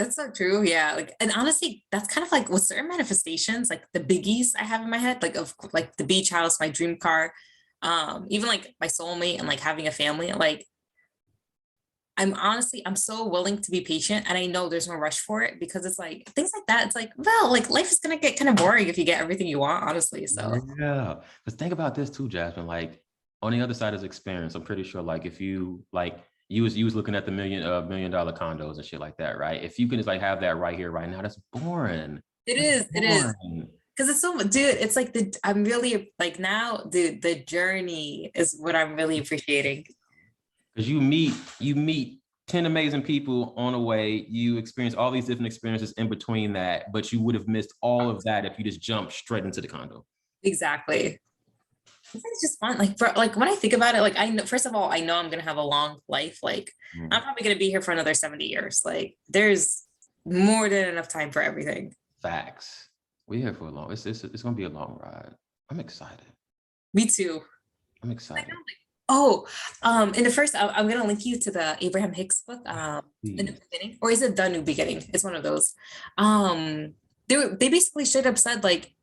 That's so true. Yeah. Like, and honestly, that's kind of like with certain manifestations, like the biggies I have in my head, like of like the beach house, my dream car, even like my soulmate and like having a family. Like, I'm so willing to be patient, and I know there's no rush for it because it's like things like that. It's like, well, like life is gonna get kind of boring if you get everything you want, honestly. So
Yeah, but think about this too, Jasmine. Like on the other side is experience. I'm pretty sure, like if you like you was looking at the $1 million condos and shit like that, right? If you can just like have that right here, right now, that's boring. That's
it is.
boring.
Because it's so dude, it's like I'm really like now the journey is what I'm really appreciating.
Because you meet 10 amazing people on the way. You experience all these different experiences in between that, but you would have missed all of that if you just jumped straight into the condo.
Exactly. It's just fun. Like for like when I think about it, like I know first of all, I know I'm gonna have a long life. Like I'm probably gonna be here for another 70 years. Like there's more than enough time for everything.
Facts. We're here for a long. It's gonna be a long ride. I'm excited.
Me too.
I'm excited.
Oh, in the first, I'm gonna link you to the Abraham Hicks book, The New
Please.
Beginning, or is it The New Beginning? It's one of those. They basically straight up said like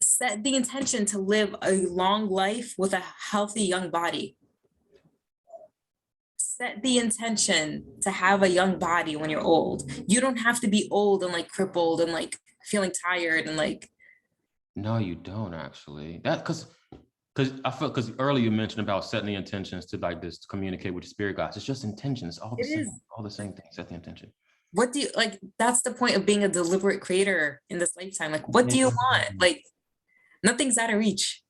set the intention to live a long life with a healthy young body. Set the intention to have a young body when you're old. You don't have to be old and like crippled and like feeling tired and like
No, you don't actually. That because I felt because earlier you mentioned about setting the intentions to like this to communicate with the spirit guides. It's just intentions, all the
it
same,
is.
all the same thing. Set the intention.
What do you like? That's the point of being a deliberate creator in this lifetime. Like, what do you want?
Anything
Like, nothing's out of reach.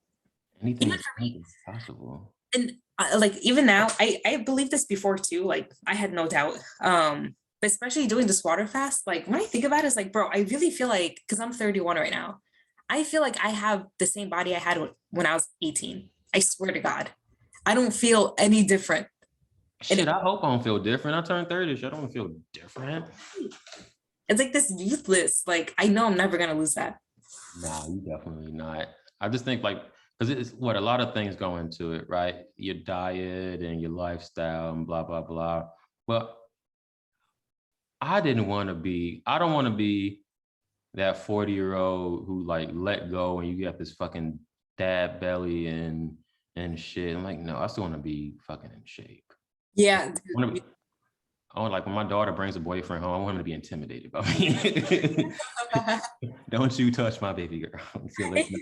anything
Even
is
for me.
anything is possible.
And like even now, I believed this before too. Like I had no doubt. But especially doing this water fast, like when I think about it, it's like, bro, I really feel like because I'm 31 right now, I feel like I have the same body I had when I was 18. I swear to God, I don't feel any different. And
Shit, I hope I don't feel different. I turned 30, shit, I don't feel different.
it's like this youthless. Like I know I'm never gonna lose that.
Nah, you definitely not. I just think like because it's what a lot of things go into it, right? Your diet and your lifestyle and blah blah blah. But I don't want to be that 40-year-old who like let go and you get this fucking dad belly and shit. I'm like, no, I still want to be fucking in shape.
Yeah,
I want like when my daughter brings a boyfriend home, I want him to be intimidated by me. Don't you touch my baby girl. See you later.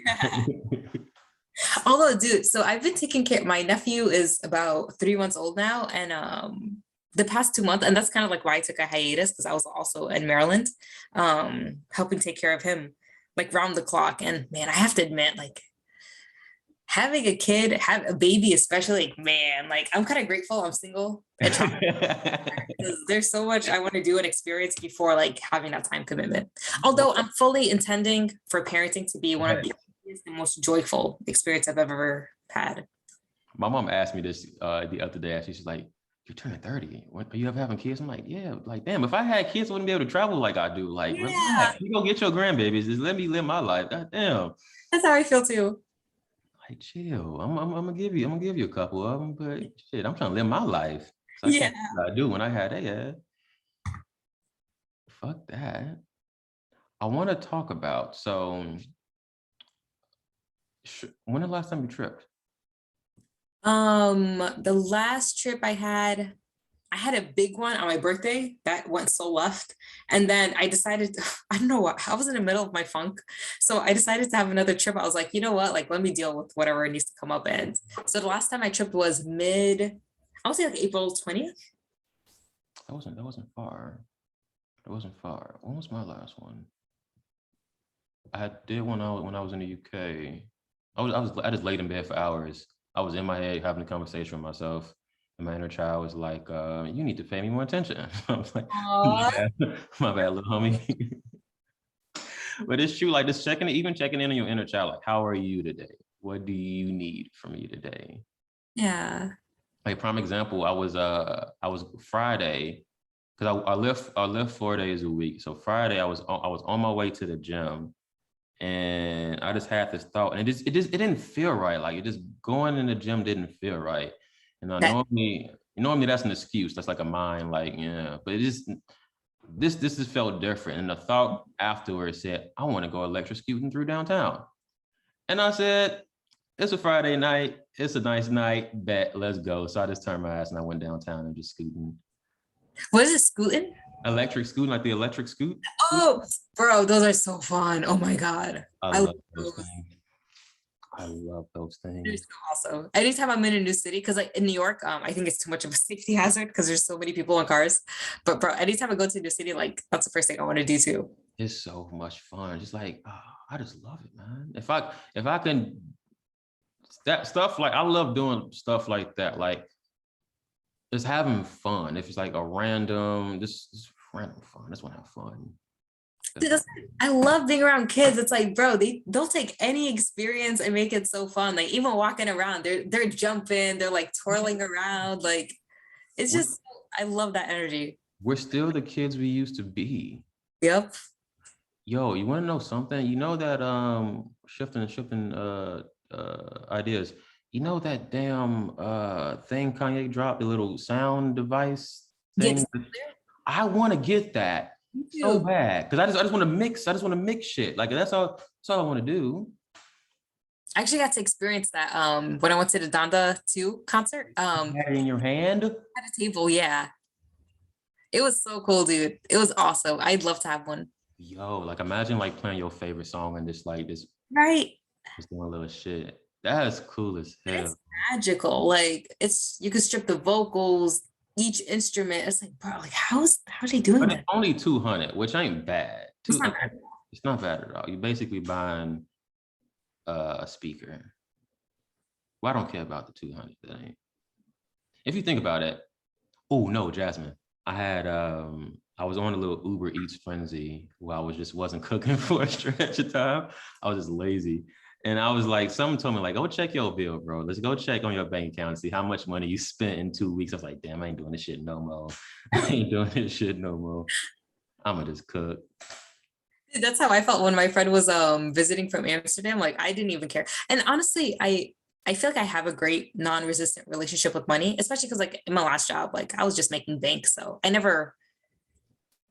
although, dude, so I've been taking care. My nephew is about 3 months old now, and the past 2 months, and that's kind of like why I took a hiatus because I was also in Maryland, helping take care of him like round the clock. And man, I have to admit, like having a kid, have a baby, especially, like man, like I'm kind of grateful I'm single and because there's so much I want to do and experience before like having that time commitment. Although I'm fully intending for parenting to be one of the most joyful experience I've ever had.
My mom asked me this the other day. She's like, "You're turning 30. When, are you ever having kids?" I'm like, "Yeah." Like, damn, if I had kids, I wouldn't be able to travel like I do. Like,
Yeah,
relax. You go get your grandbabies. Just let me live my life. God damn.
that's how I feel too.
Like, chill. I'm gonna give you a couple of them, but shit, I'm trying to live my life. So I
Yeah.
can't do what I do when I had a fuck that. I want to talk about so when the last time you tripped?
The last trip I had a big one on my birthday that went so left. And then I decided, I don't know what, I was in the middle of my funk. So I decided to have another trip. I was like, you know what? Like, let me deal with whatever needs to come up. And so the last time I tripped was I would say like April 20th.
That wasn't far. It wasn't far. When was my last one? I did one out when I was in the UK. I just laid in bed for hours. I was in my head having a conversation with myself. And my inner child was like, you need to pay me more attention. I was like,
Aw.
my bad, little homie. But it's true, like just even checking in on your inner child, like, how are you today? What do you need from me today?
Yeah.
Like prime example, I was Friday, because I live 4 days a week. So Friday I was on my way to the gym and I just had this thought, and it didn't feel right. Like it just going in the gym didn't feel right. And I
That
normally Normally that's an excuse. That's like a mind, like, yeah, but it just, this has felt different. And the thought afterwards said, I want to go electrocuting through downtown. And I said, it's a Friday night. It's a nice night. Bet, let's go. So I just turned my ass and I went downtown and just scooting.
What is it, scooting?
Electric scooting, like the electric scoot.
Oh, bro, those are so fun. Oh my God.
I love those things. I love those things.
They're so awesome. Anytime I'm in a new city, because like in New York, I think it's too much of a safety hazard because there's so many people in cars. But bro, anytime I go to a new city, like that's the first thing I want to do too.
It's so much fun. Just like, I just love it, man. If I can, that stuff, like I love doing stuff like that. Like just having fun. If it's like a random, just random fun. I just want to have fun.
Dude, I love being around kids. It's like, bro, they'll take any experience and make it so fun. Like even walking around, they're jumping, they're like twirling around. Like it's just, I love that energy.
We're still the kids we used to be.
Yep.
Yo, you want to know something? You know that shifting ideas. You know that damn thing Kanye dropped, the little sound device thing?
Yes.
I want to get that so bad because I just want to mix. I just want to mix shit. Like that's all I want to do.
I actually got to experience that when I went to the Donda 2 concert.
Had it in your hand?
At a table, yeah. It was so cool, dude. It was awesome. I'd love to have one.
Yo, like imagine like playing your favorite song and just like this.
Right.
Just doing a little shit. That's cool as hell.
It's magical. Like you could strip the vocals, each instrument. It's like, bro, like how are they doing that?
It's only 200, which ain't bad.
It's not bad.
It's not bad at all. You're basically buying a speaker. Well, I don't care about the 200. That ain't. If you think about it, oh no, Jasmine. I was on a little Uber Eats frenzy where I wasn't cooking for a stretch of time. I was just lazy. And I was like, someone told me like, go check your bill, bro. Let's go check on your bank account and see how much money you spent in 2 weeks. I was like, damn, I ain't doing this shit no more. I ain't doing this shit no more. I'ma just cook.
Dude, that's how I felt when my friend was visiting from Amsterdam. Like I didn't even care. And honestly, I feel like I have a great non-resistant relationship with money, especially because like in my last job, like I was just making bank. So I never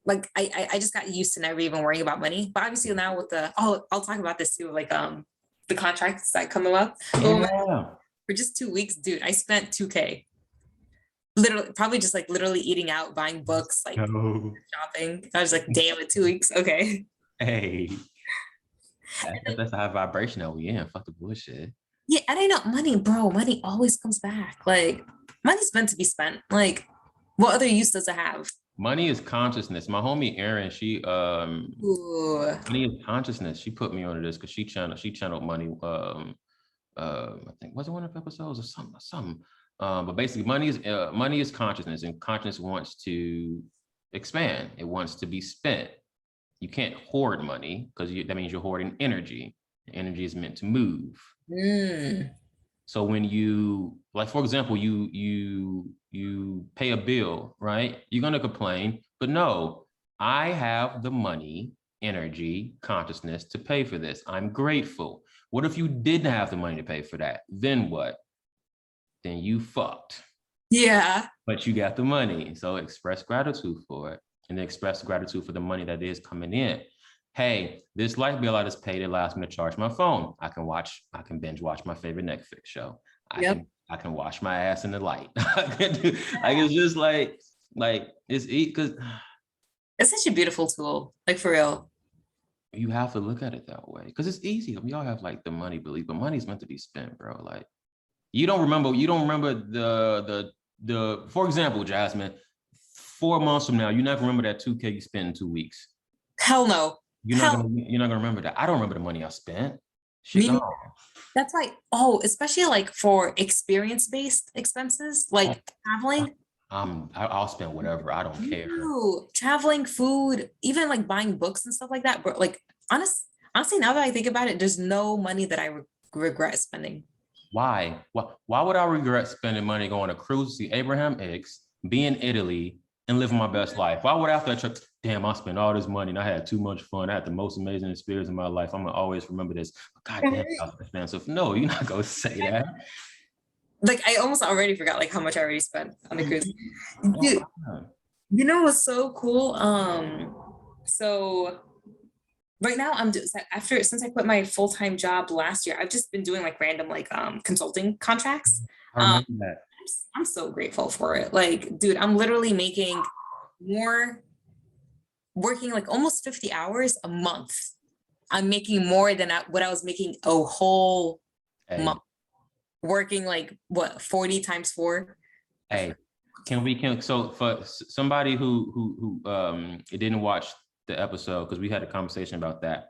like I just got used to never even worrying about money. But obviously now with I'll talk about this too, like the contracts that come up.
Yeah.
For just 2 weeks, dude, I spent $2K. Literally, probably just like literally eating out, buying books, like shopping. I was like, damn it, 2 weeks. Okay.
Hey. That's a high vibration that we in. Fuck the bullshit.
Yeah, and I know money, bro. Money always comes back. Like money's meant to be spent. Like, what other use does it have?
Money is consciousness. My homie Erin, she money is consciousness. She put me onto this because she channeled money. I think was it one of the episodes or something. But basically, money is consciousness, and consciousness wants to expand. It wants to be spent. You can't hoard money because that means you're hoarding energy. Energy is meant to move. So when you, like, for example, you pay a bill, right? You're gonna complain, but no, I have the money, energy, consciousness to pay for this. I'm grateful. What if you didn't have the money to pay for that? Then what? Then you fucked.
Yeah.
But you got the money. So express gratitude for it and express gratitude for the money that is coming in. Hey, this light bill I just paid, it allows me to charge my phone. I can binge watch my favorite Netflix show. I can wash my ass in the light. It's just like it's because
it's such a beautiful tool, like for real.
You have to look at it that way because it's easy. We all have like the money belief, but money's meant to be spent, bro. Like you don't remember the for example, Jasmine, 4 months from now, you never remember that 2K you spent in 2 weeks.
Hell no.
You're not gonna remember that. I don't remember the money I spent. Shit,
that's like, especially like for experience-based expenses, like traveling.
I'll spend whatever. I don't care.
Traveling, food, even like buying books and stuff like that. But like honestly, now that I think about it, there's no money that I regret spending.
Why? Why would I regret spending money going to cruise to see Abraham Hicks, be in Italy, and living my best life? Why would after that trip, damn, I spent all this money and I had too much fun. I had the most amazing experience in my life. I'm gonna always remember this. God damn, I was expensive. No, you're not gonna say that.
like I almost already forgot like how much I already spent on the cruise. Dude,
Wow.
you know what's so cool? So right now I'm just after since I quit my full-time job last year, I've just been doing like random like consulting contracts.
I
Um,
remember that.
I'm so grateful for it. Like, dude, I'm literally making more, working like almost 50 hours a month. I'm making more than what I was making a whole
Hey,
month, working like what 40 times 4.
hey, can so for somebody who didn't watch the episode, because we had a conversation about that.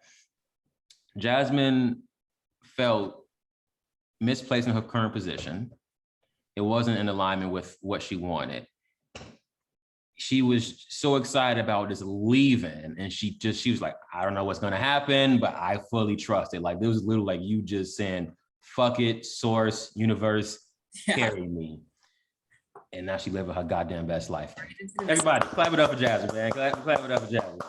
Jasmine felt misplaced in her current position. It wasn't in alignment with what she wanted. She was so excited about just leaving, and she was like, I don't know what's going to happen, but I fully trust it. Like, there was literally like you just saying, fuck it, source, universe, carry me. And now she living her goddamn best life. Everybody, clap it up for Jasmine, man. Clap it up for Jasmine.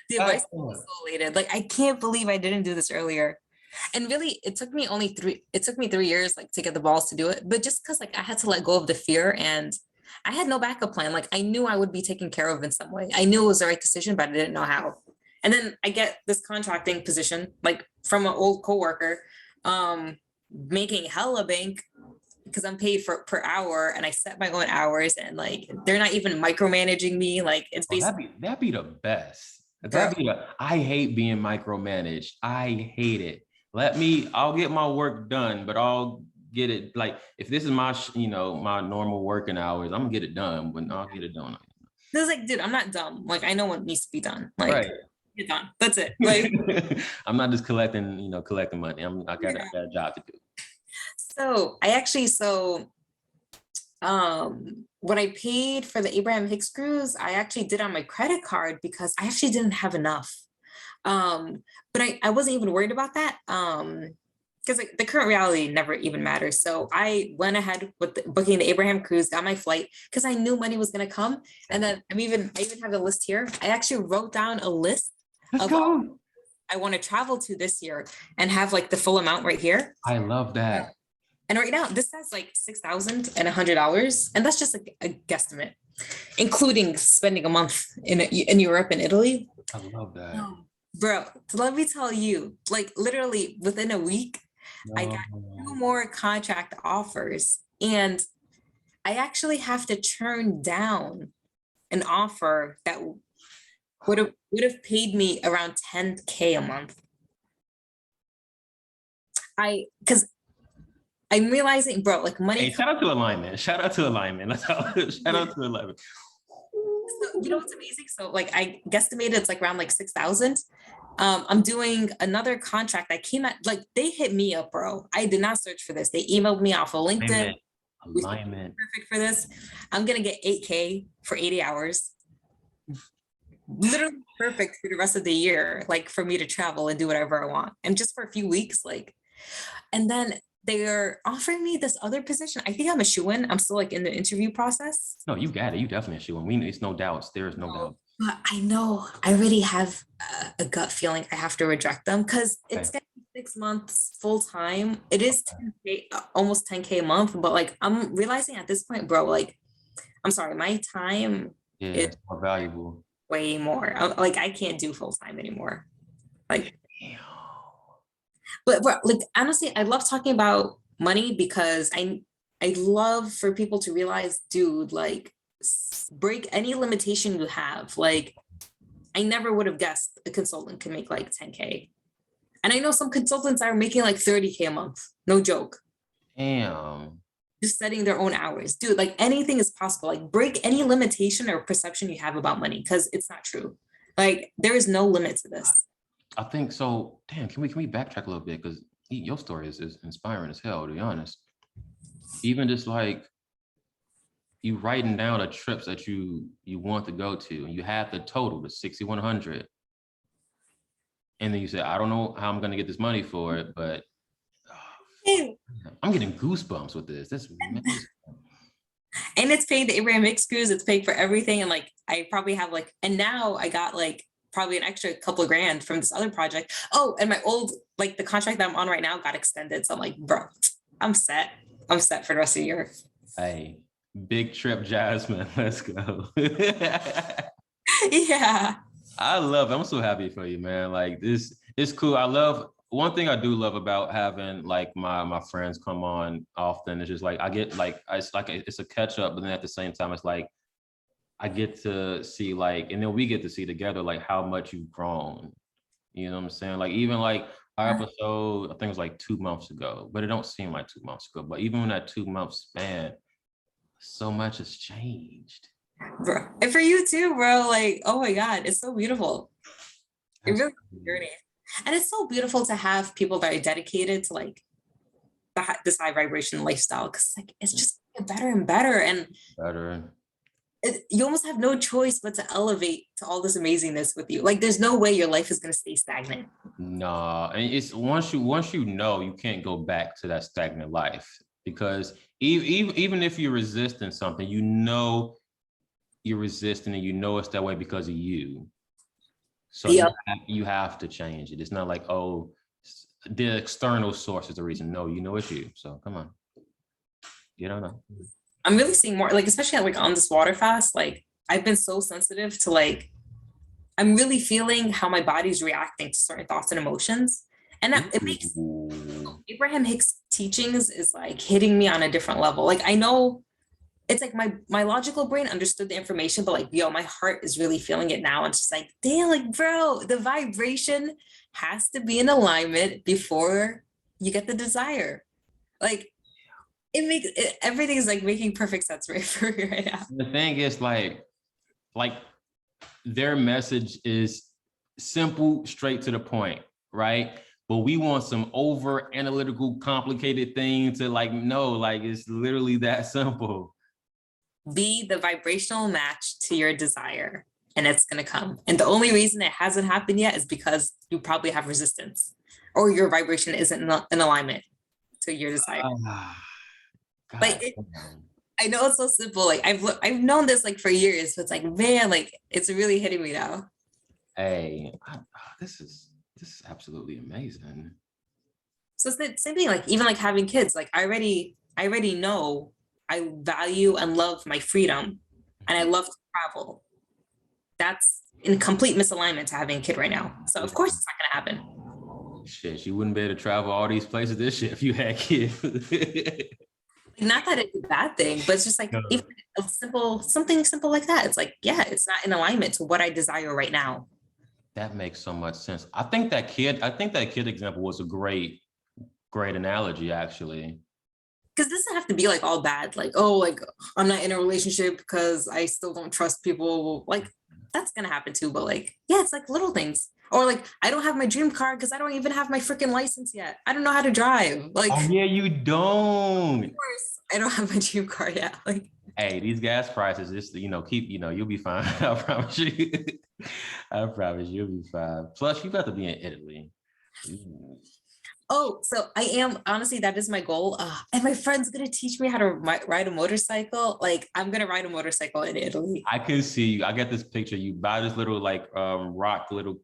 Dude, my soul is so elated. Like, I can't believe I didn't do this earlier. And really, it took me 3 years like to get the balls to do it. But just because like I had to let go of the fear, and I had no backup plan. Like, I knew I would be taken care of in some way. I knew it was the right decision, but I didn't know how. And then I get this contracting position, like from an old coworker, making hella bank because I'm paid per hour, and I set my own hours, and like they're not even micromanaging me. Like, it's basically
that'd be the best. I hate being micromanaged. I hate it. I'll get my work done, but I'll get it. Like, if this is my, my normal working hours, I'm gonna get it done, but I'll get it done.
It's like, dude, I'm not dumb. Like, I know what needs to be done. Like,
right.
Get done. That's it. Like,
I'm not just collecting money. I got a job to do.
So what I paid for the Abraham Hicks cruise, I actually did on my credit card because I actually didn't have enough. But I wasn't even worried about that. Because like, the current reality never even matters. So I went ahead with booking the Abraham cruise, got my flight because I knew money was gonna come. And then I even have a list here. I actually wrote down a list
of
I want to travel to this year and have like the full amount right here.
I love that.
And right now, this says like $6,100, and that's just like a guesstimate, including spending a month in Europe and Italy.
I love that,
bro. Let me tell you, like literally within a week, I got 2 more contract offers, and I actually have to turn down an offer that would have paid me around $10K a month. Because I'm realizing, bro, like money.
Hey, shout out to alignment. Shout out to alignment. Shout out to alignment.
So, you know what's amazing? So like I guesstimated it's like around like 6,000. I'm doing another contract that came at like they hit me up, bro. I did not search for this. They emailed me off of LinkedIn.
Alignment.
Perfect for this. I'm gonna get 8K for 80 hours. Literally perfect for the rest of the year, like for me to travel and do whatever I want. And just for a few weeks, like, and then they're offering me this other position. I think I'm a shoo-in. I'm still like in the interview process.
No, you got it. You definitely a shoo-in. It's no doubts. There is no doubt.
But I know I really have a gut feeling I have to reject them because it's gonna be 6 months full time. It is 10K, almost 10K a month, but like I'm realizing at this point, bro, like I'm sorry, my time
is more valuable.
Way more. Like I can't do full time anymore. Like, but like honestly, I love talking about money because I love for people to realize, dude, like break any limitation you have. Like I never would have guessed a consultant can make like 10K. And I know some consultants are making like 30K a month. No joke.
Damn.
Just setting their own hours. Dude, like anything is possible. Like break any limitation or perception you have about money because it's not true. Like there is no limit to this.
I think so. Damn, can we backtrack a little bit? Because your story is inspiring as hell, to be honest. Even just like you writing down the trips that you want to go to, and you have the total, the 6,100. And then you say, I don't know how I'm gonna get this money for it, but I'm getting goosebumps with this. This
and it's paid the Abraham Hicks cruise. It's paid for everything. And like, I probably have like, and now I got like probably an extra couple of grand from this other project. Oh, and my old, like the contract that I'm on right now got extended. So I'm like, bro, I'm set. I'm set for the rest of the year.
Hey, big trip, Jasmine. Let's go.
Yeah.
I love it. I'm so happy for you, man. Like this, it's cool. I love one thing I do love about having like my friends come on often. It's just like I get like it's like it's a catch up, but then at the same time, it's like I get to see like, and then we get to see together like how much you've grown. You know what I'm saying? Like even like our episode, I think it was like 2 months ago, but it don't seem like 2 months ago. But even in that 2 month span, so much has changed.
Bro. And for you too, bro. Like, oh my God, it's so beautiful. It really is a journey. And it's so beautiful to have people that are dedicated to like this high vibration lifestyle, because like it's just better and better. And
Better.
you almost have no choice but to elevate to all this amazingness with you. Like there's no way your life is going to stay stagnant.
Nah, and it's once you know, you can't go back to that stagnant life, because even if you're resisting something, you know you're resisting and you know it's that way because of you. So
Yep.
you have to change it. It's not like, oh, the external source is the reason. No, you know it's you. So come on. You don't know.
I'm really seeing more, like, especially like on this water fast, like I've been so sensitive to like, I'm really feeling how my body's reacting to certain thoughts and emotions. And that, it makes Abraham Hicks teachings is like hitting me on a different level. Like I know it's like my logical brain understood the information, but like, yo, my heart is really feeling it now. And it's just like, damn, like, bro, the vibration has to be in alignment before you get the desire. Like, it makes it, everything is like making perfect sense right for me right now.
The thing is like their message is simple, straight to the point, right? But we want some over analytical, complicated thing to like, no, like it's literally that simple.
Be the vibrational match to your desire, and it's going to come. And the only reason it hasn't happened yet is because you probably have resistance, or your vibration isn't in alignment to your desire. Like I know it's so simple. Like I've known this like for years, but it's like, man, like it's really hitting me now.
Hey, this is absolutely amazing.
So it's the same thing. Like even like having kids. Like I already know I value and love my freedom, and I love to travel. That's in complete misalignment to having a kid right now. So of course it's not gonna happen.
Shit, you wouldn't be able to travel all these places this shit if you had kids.
Not that it's a bad thing, but it's just like even something simple like that. It's like, yeah, it's not in alignment to what I desire right now.
That makes so much sense. I think that kid example was a great analogy, actually.
Because this doesn't have to be like all bad. Like, oh, like I'm not in a relationship because I still don't trust people. Like that's gonna happen too. But like, yeah, it's like little things. Or like, I don't have my dream car because I don't even have my freaking license yet. I don't know how to drive. Like,
oh yeah, you don't.
Of course, I don't have my dream car yet. Like,
hey, these gas prices, just keep, you'll be fine. I promise you. I promise you'll be fine. Plus, you got to be in Italy. Ooh.
Oh, so I am honestly, that is my goal. And my friend's gonna teach me how to ride a motorcycle. Like, I'm gonna ride a motorcycle in Italy.
I can see you. I get this picture. You buy this little like rock, little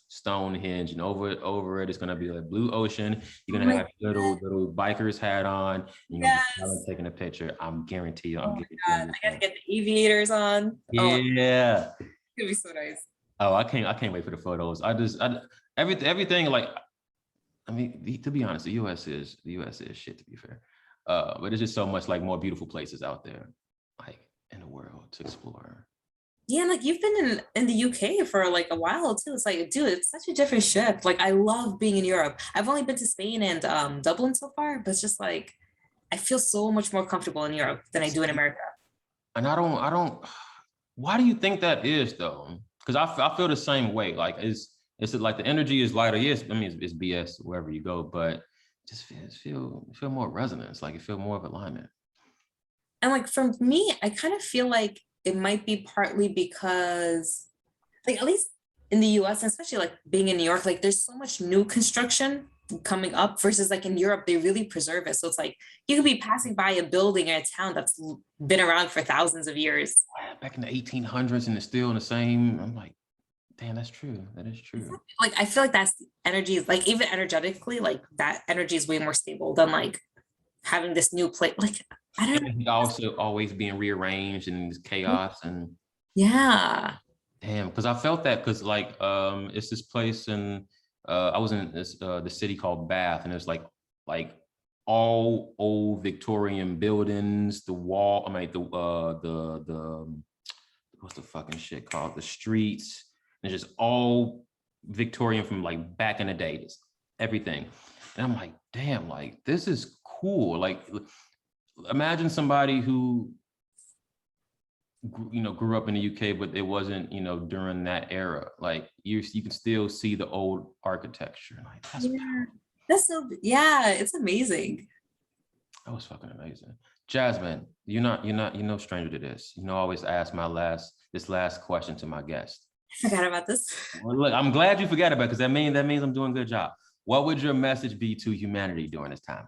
stone hinge, and over it is gonna be like blue ocean. You're gonna have little biker's hat on. And you're gonna be taking a picture. I'm guarantee you.
I gotta get the aviators on.
Yeah,
it's gonna be so nice.
Oh, I can't wait for the photos. Everything like. I mean, to be honest, the US is shit, to be fair. But there's just so much like more beautiful places out there, like in the world to explore.
Yeah, like you've been in the UK for like a while too. It's like, dude, it's such a different shift. Like I love being in Europe. I've only been to Spain and Dublin so far, but it's just like I feel so much more comfortable in Europe than I do in America.
And I don't. Why do you think that is though? Because I feel the same way. Like it's like the energy is lighter. Yes, I mean it's BS wherever you go, but just feel more resonance. Like you feel more of alignment.
And like for me, I kind of feel like it might be partly because, like at least in the US, and especially like being in New York, like there's so much new construction coming up versus like in Europe, they really preserve it. So it's like you could be passing by a building in a town that's been around for thousands of years.
Back in the 1800s, and it's still in the same. I'm like, damn, that's true. That is true.
Like I feel like that's energy is like even energetically, like that energy is way more stable than like having this new place. Like, I don't know.
And also always being rearranged and chaos and
Yeah.
damn, because I felt that because like it's this place in I was in this the city called Bath, and it's like all old Victorian buildings, the wall, I mean the what's the fucking shit called? The streets, and it's just all Victorian from like back in the day, just everything. And I'm like, damn, like this is cool. Like imagine somebody who grew up in the UK, but it wasn't during that era. Like you can still see the old architecture. Like that's
Yeah. That's so, yeah, it's amazing.
that was fucking amazing. Jasmine, you're no stranger to this. I always ask this last question to my guest.
I forgot about this.
Well, look, I'm glad you forgot about it because that means I'm doing a good job. What would your message be to humanity during this time?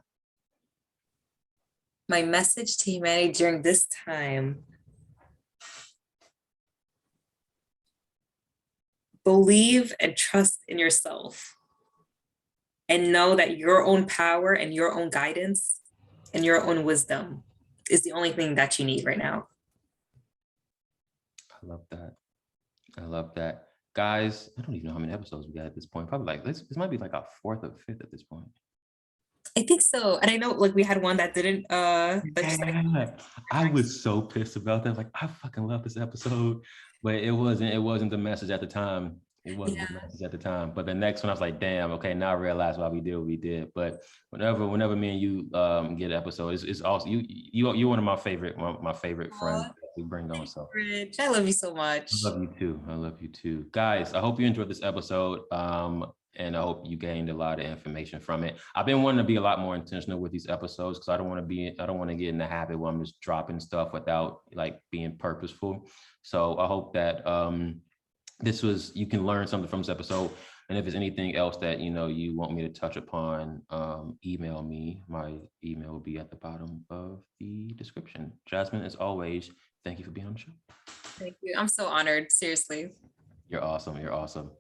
My message to humanity during this time: believe and trust in yourself, and know that your own power and your own guidance and your own wisdom is the only thing that you need right now.
I love that. I love that. Guys, I don't even know how many episodes we got at this point. Probably like this might be like our 4th or 5th at this point.
I think so. And I know like we had one that didn't
I was so pissed about that. Like I fucking love this episode, but it wasn't the message at the time. It wasn't the message at the time. But the next one I was like, damn, okay, now I realize why we did what we did. But whenever me and you get an episode, it's also you're one of my favorite friends that we bring on. So
Rich, I love you so much.
I love you too. I love you too. Guys, I hope you enjoyed this episode. And I hope you gained a lot of information from it. I've been wanting to be a lot more intentional with these episodes because I don't want to get in the habit where I'm just dropping stuff without like being purposeful. So I hope that you can learn something from this episode. And if there's anything else that you want me to touch upon, email me. My email will be at the bottom of the description. Jasmine, as always, thank you for being on the show.
Thank you. I'm so honored. Seriously.
You're awesome. You're awesome.